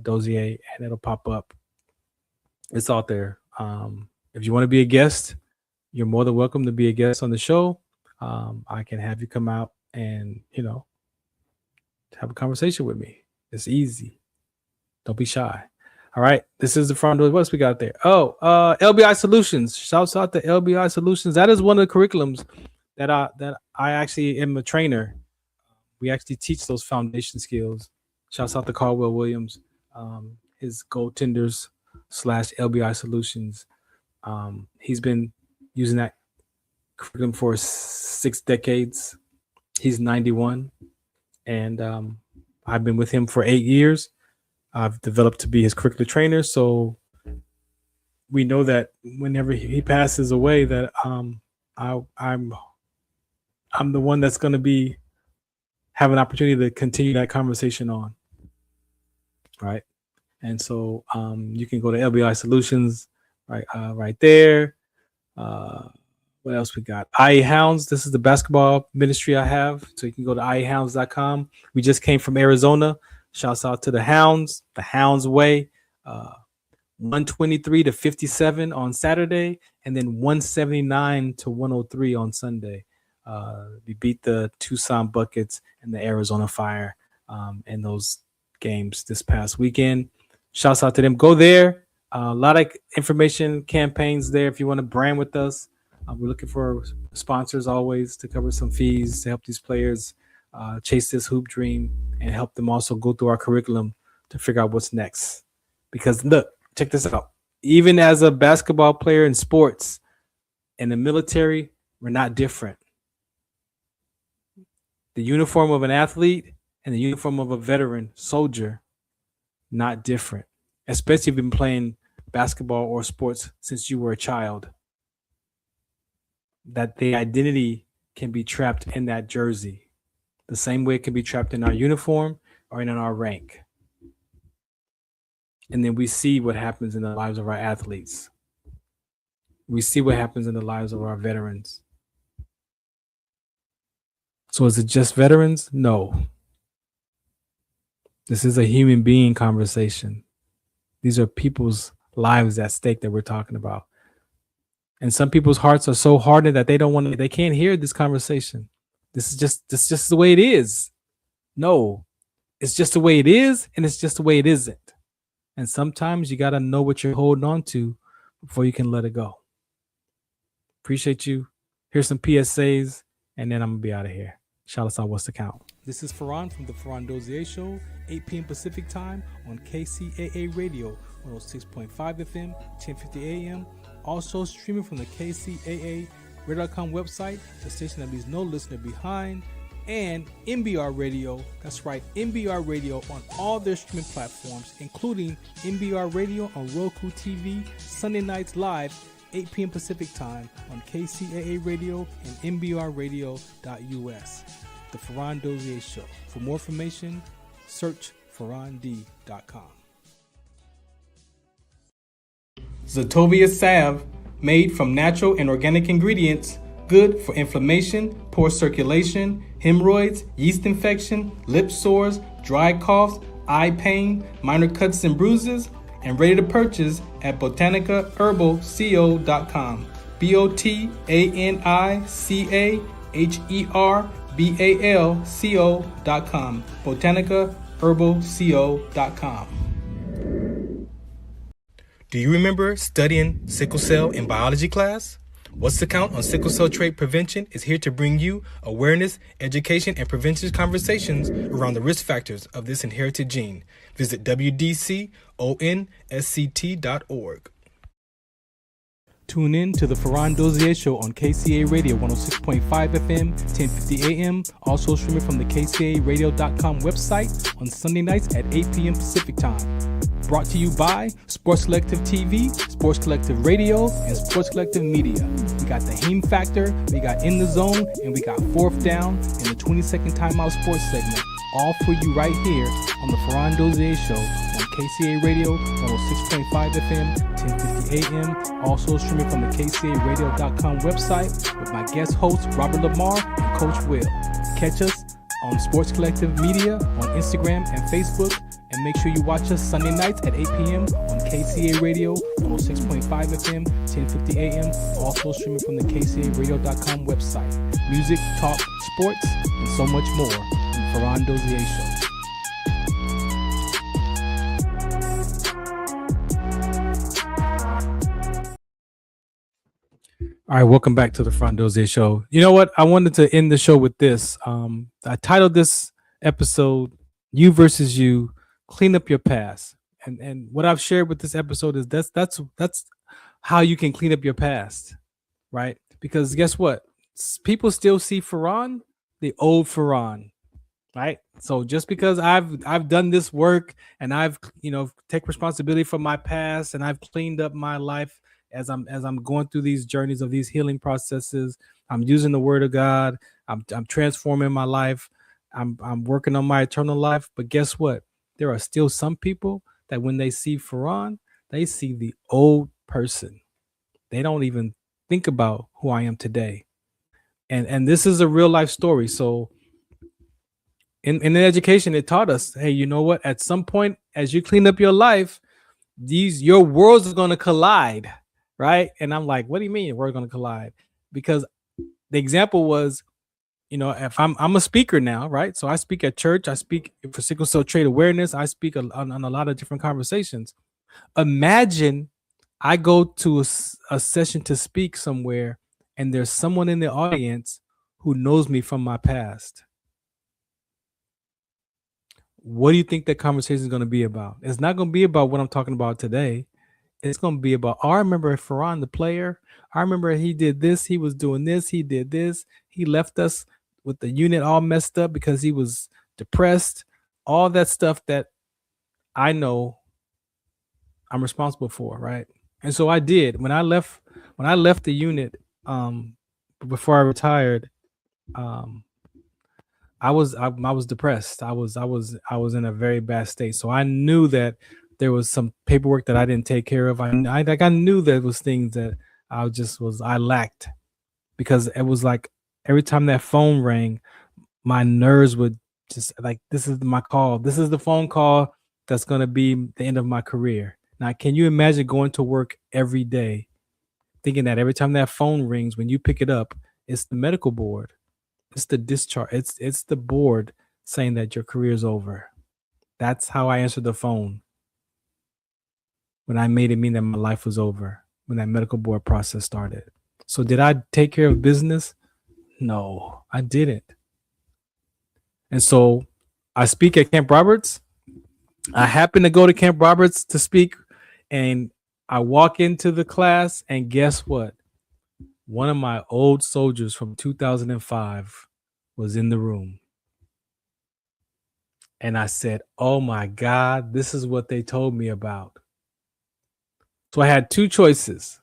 Dozier and it'll pop up. It's out there. If you want to be a guest, you're more than welcome to be a guest on the show. I can have you come out and, have a conversation with me. It's easy. Don't be shy. All right. This is the front door. What else we got there? Oh, LBI Solutions. Shouts out to LBI Solutions. That is one of the curriculums that I actually am a trainer. We actually teach those foundation skills. Shouts out to Caldwell Williams, his goaltenders / LBI Solutions. He's been using that curriculum for 6 decades. He's 91, and I've been with him for 8 years. I've developed to be his curricular trainer, so we know that whenever he passes away, that I'm the one that's going to have an opportunity to continue that conversation on. Right. And so you can go to LBI Solutions right there. What else we got? IE Hounds. This is the basketball ministry I have. So you can go to iehounds.com. We just came from Arizona. Shouts out to the Hounds, the Hounds Way. 123 to 57 on Saturday, and then 179 to 103 on Sunday. We beat the Tucson Buckets and the Arizona Fire in those games this past weekend. Shouts out to them. Go there. A lot of information campaigns there if you want to brand with us. We're looking for sponsors always to cover some fees to help these players chase this hoop dream and help them also go through our curriculum to figure out what's next. Because look, check this out. Even as a basketball player in sports, in the military, we're not different. The uniform of an athlete and the uniform of a veteran soldier, not different. Especially if you've been playing basketball or sports since you were a child. That the identity can be trapped in that jersey. The same way it can be trapped in our uniform or in our rank. And then we see what happens in the lives of our athletes. We see what happens in the lives of our veterans. So is it just veterans? No. This is a human being conversation. These are people's lives at stake that we're talking about. And some people's hearts are so hardened that they can't hear this conversation. This is just the way it is. No, it's just the way it is, and it's just the way it isn't. And sometimes you got to know what you're holding on to before you can let it go. Appreciate you. Here's some PSAs, and then I'm going to be out of here. Shout us out. What's the count? This is Farron from the Farron Dozier Show, 8 p.m. Pacific time on KCAA Radio, 106.5 FM, 1050 a.m. Also streaming from the KCAA Radio.com website, the station that leaves no listener behind, and MBR Radio. That's right, MBR Radio on all their streaming platforms, including MBR Radio on Roku TV, Sunday nights live, 8 p.m. Pacific time on KCAA Radio and MBRradio.us. The Farron Dozier Show. For more information, search farrond.com. Zetovia salve, made from natural and organic ingredients, good for inflammation, poor circulation, hemorrhoids, yeast infection, lip sores, dry coughs, eye pain, minor cuts and bruises, and ready to purchase at botanicaherbalco.com. botanicaherbalco.com. botanicaherbalco.com. Do you remember studying sickle cell in biology class? What's the Count on Sickle Cell Trait Prevention is here to bring you awareness, education, and prevention conversations around the risk factors of this inherited gene. Visit wdconsct.org. Tune in to the Farron Dozier Show on KCA Radio 106.5 FM, 1050 AM. Also streaming from the KCARadio.com website on Sunday nights at 8 p.m. Pacific time. Brought to you by Sports Collective TV, Sports Collective Radio, and Sports Collective Media. We got the Heme Factor, we got In the Zone, and we got Fourth Down in the 20-second timeout sports segment. All for you right here on the Farron Dozier Show on KCA Radio 106.5 FM, 1050 AM. Also streaming from the KCARadio.com website with my guest hosts Robert Lamar and Coach Will. Catch us on Sports Collective Media on Instagram and Facebook. And make sure you watch us Sunday nights at 8 p.m. on KCA Radio, 106.5 FM, 1050 AM, also streaming from the KCARadio.com website. Music, talk, sports, and so much more. The Farron Dozier Show. All right, welcome back to the Farron Dozier Show. You know what? I wanted to end the show with this. I titled this episode "You versus You: Clean Up Your Past." And what I've shared with this episode is that's how you can clean up your past, right? Because guess what? People still see Farron, the old Farron, right? So just because I've done this work and I've take responsibility for my past and I've cleaned up my life as I'm going through these journeys of these healing processes, I'm using the Word of God. I'm transforming my life. I'm working on my eternal life. But guess what? There are still some people that when they see Farron, they see the old person. They don't even think about who I am today. And this is a real life story. So in education, it taught us, hey, you know what? At some point, as you clean up your life, your worlds are going to collide. Right. And I'm like, what do you mean we're going to collide? Because the example was, if I'm a speaker now, right? So I speak at church, I speak for sickle cell trait awareness, I speak on a lot of different conversations. Imagine I go to a session to speak somewhere and there's someone in the audience who knows me from my past. What do you think that conversation is going to be about? It's not going to be about what I'm talking about today. It's going to be about, I remember Farron, the player. I remember he did this. He was doing this. He did this. He left us with the unit all messed up because he was depressed. All that stuff that I know I'm responsible for, right? And so I did. When I left the unit, before I retired, I was depressed. I was in a very bad state. So I knew that there was some paperwork that I didn't take care of. I knew there was things that I lacked, because it was like every time that phone rang, my nerves would just like, this is my call. This is the phone call that's going to be the end of my career. Now, can you imagine going to work every day thinking that every time that phone rings, when you pick it up, it's the medical board, it's the discharge, it's the board saying that your career is over. That's how I answered the phone when I made it mean that my life was over, when that medical board process started. So did I take care of business? No, I didn't. And so I speak at Camp Roberts. I happen to go to Camp Roberts to speak, and I walk into the class, and guess what? One of my old soldiers from 2005 was in the room. And I said, oh my God, this is what they told me about. So I had two choices.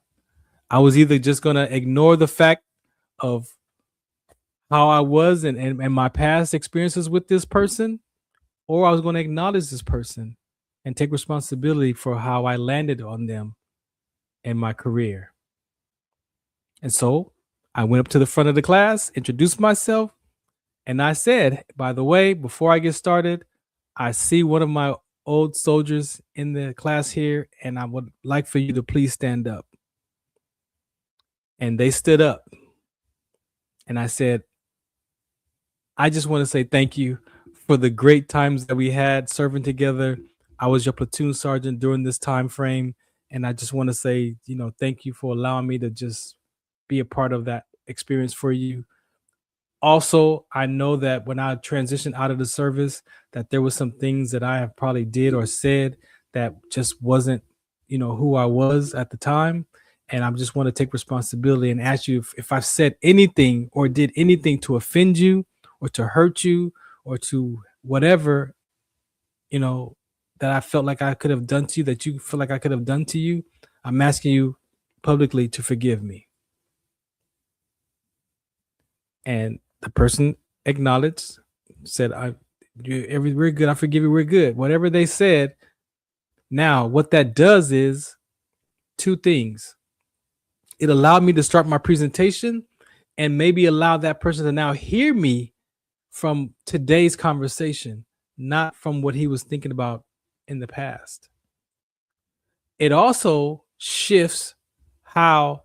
I was either just going to ignore the fact of how I was and my past experiences with this person, or I was going to acknowledge this person and take responsibility for how I landed on them in my career. And so I went up to the front of the class, introduced myself, and I said, by the way, before I get started, I see one of my old soldiers in the class here, and I would like for you to please stand up. And they stood up. And I said, I just want to say thank you for the great times that we had serving together. I was your platoon sergeant during this time frame. And I just want to say, thank you for allowing me to just be a part of that experience for you. Also, I know that when I transitioned out of the service, that there was some things that I have probably did or said that just wasn't, who I was at the time. And I just want to take responsibility and ask you if I've said anything or did anything to offend you or to hurt you or to whatever, that I felt like I could have done to you, that you feel like I could have done to you. I'm asking you publicly to forgive me. And the person acknowledged, said, we're good. I forgive you. We're good. Whatever they said. Now, what that does is two things. It allowed me to start my presentation and maybe allow that person to now hear me from today's conversation, not from what he was thinking about in the past. It also shifts how,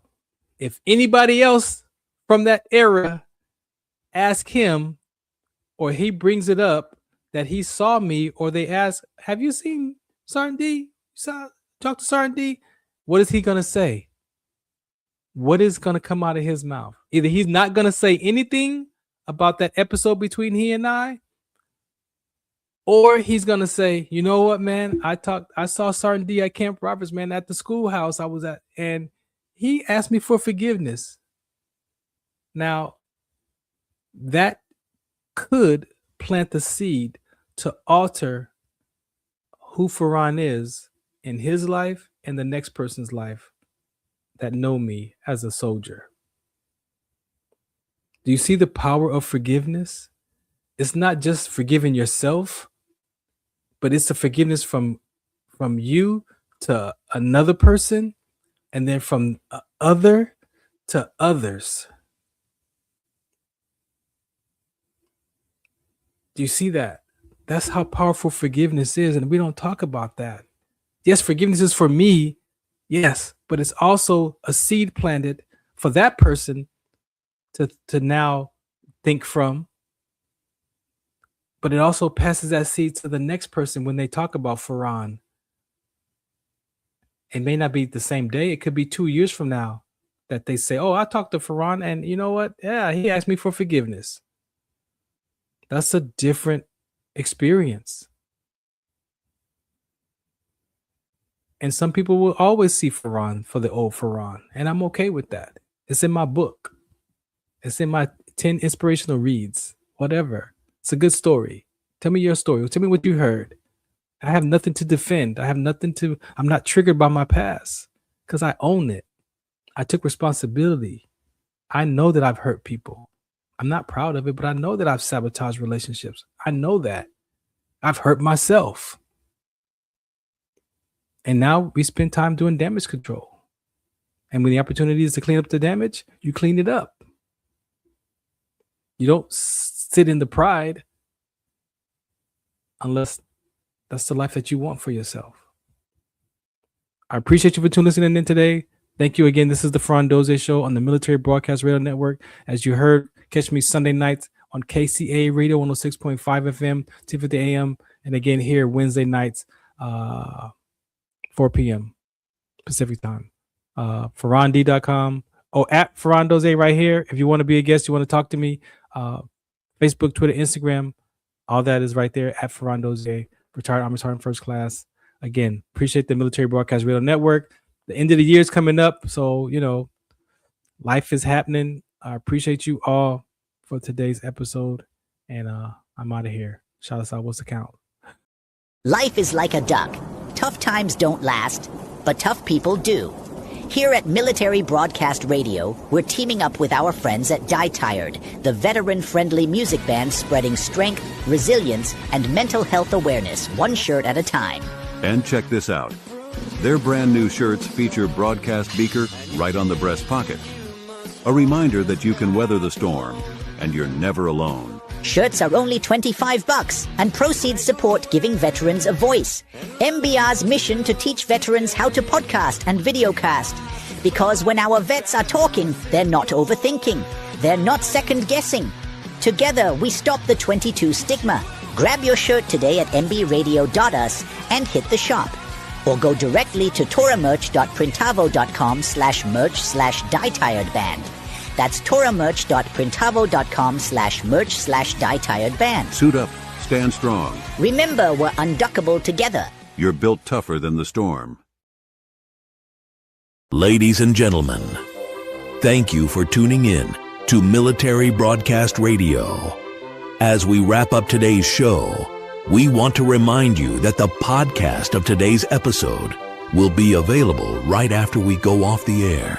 if anybody else from that era ask him, or he brings it up that he saw me, or they ask, have you seen Sergeant D? Talk to Sergeant D? What is he going to say? What is going to come out of his mouth? Either he's not going to say anything about that episode between he and I, or he's going to say, you know what, man, I saw Sergeant D at Camp Roberts, man, at the schoolhouse I was at, and he asked me for forgiveness. Now, that could plant the seed to alter who Farron is in his life and the next person's life that know me as a soldier. Do you see the power of forgiveness? It's not just forgiving yourself, but it's a forgiveness from you to another person, and then from other to others. Do you see that? That's how powerful forgiveness is, and we don't talk about that. Yes, forgiveness is for me, yes, but it's also a seed planted for that person to now think from. But it also passes that seed to the next person when they talk about Farron. It may not be the same day. It could be 2 years from now that they say, oh, I talked to Farron, and you know what? Yeah, he asked me for forgiveness. That's a different experience. And some people will always see Farron for the old Farron, and I'm okay with that. It's in my book. It's in my 10 inspirational reads, whatever. It's a good story. Tell me your story. Tell me what you heard. I have nothing to defend. I'm not triggered by my past because I own it. I took responsibility. I know that I've hurt people. I'm not proud of it, but I know that I've sabotaged relationships. I know that. I've hurt myself. And now we spend time doing damage control. And when the opportunity is to clean up the damage, you clean it up. You don't sit in the pride unless that's the life that you want for yourself. I appreciate you for listening in today. Thank you again. This is the Farron Dozier Show on the Military Broadcast Radio Network. As you heard, catch me Sunday nights on KCA Radio 106.5 FM, 2:50 AM. And again here Wednesday nights, 4 p.m. Pacific time. FarronD.com. Oh, at Farron Dozier right here. If you want to be a guest, you want to talk to me, Facebook, Twitter, Instagram, all that is right there at Farron Dozier, retired Army Sergeant First Class. Again, appreciate the Military Broadcast Radio Network. The end of the year is coming up, so life is happening. I appreciate you all for today's episode, and I'm out of here. Shout us out. What's the count? Life is like a duck. Tough times don't last, but tough people do. Here at Military Broadcast Radio, we're teaming up with our friends at Die Tired, the veteran-friendly music band spreading strength, resilience, and mental health awareness, one shirt at a time. And check this out. Their brand new shirts feature broadcast beaker right on the breast pocket. A reminder that you can weather the storm, and you're never alone. Shirts are only $25, and proceeds support giving veterans a voice. MBR's mission to teach veterans how to podcast and videocast. Because when our vets are talking, they're not overthinking. They're not second-guessing. Together, we stop the 22 stigma. Grab your shirt today at mbradio.us and hit the shop. Or go directly to toramerch.printavo.com/merch/dietiredband. That's toramerch.printavo.com/merch/dietiredband. Suit up, stand strong. Remember, we're unduckable together. You're built tougher than the storm. Ladies and gentlemen, thank you for tuning in to Military Broadcast Radio. As we wrap up today's show, we want to remind you that the podcast of today's episode will be available right after we go off the air.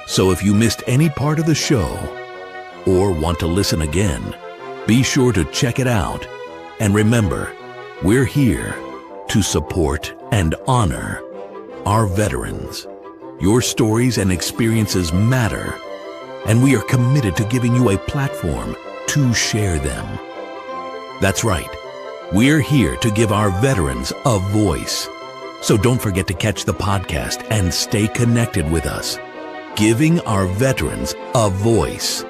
So if you missed any part of the show or want to listen again, be sure to check it out. And remember, we're here to support and honor our veterans. Your stories and experiences matter, and we are committed to giving you a platform to share them. That's right. We're here to give our veterans a voice. So don't forget to catch the podcast and stay connected with us. Giving our veterans a voice.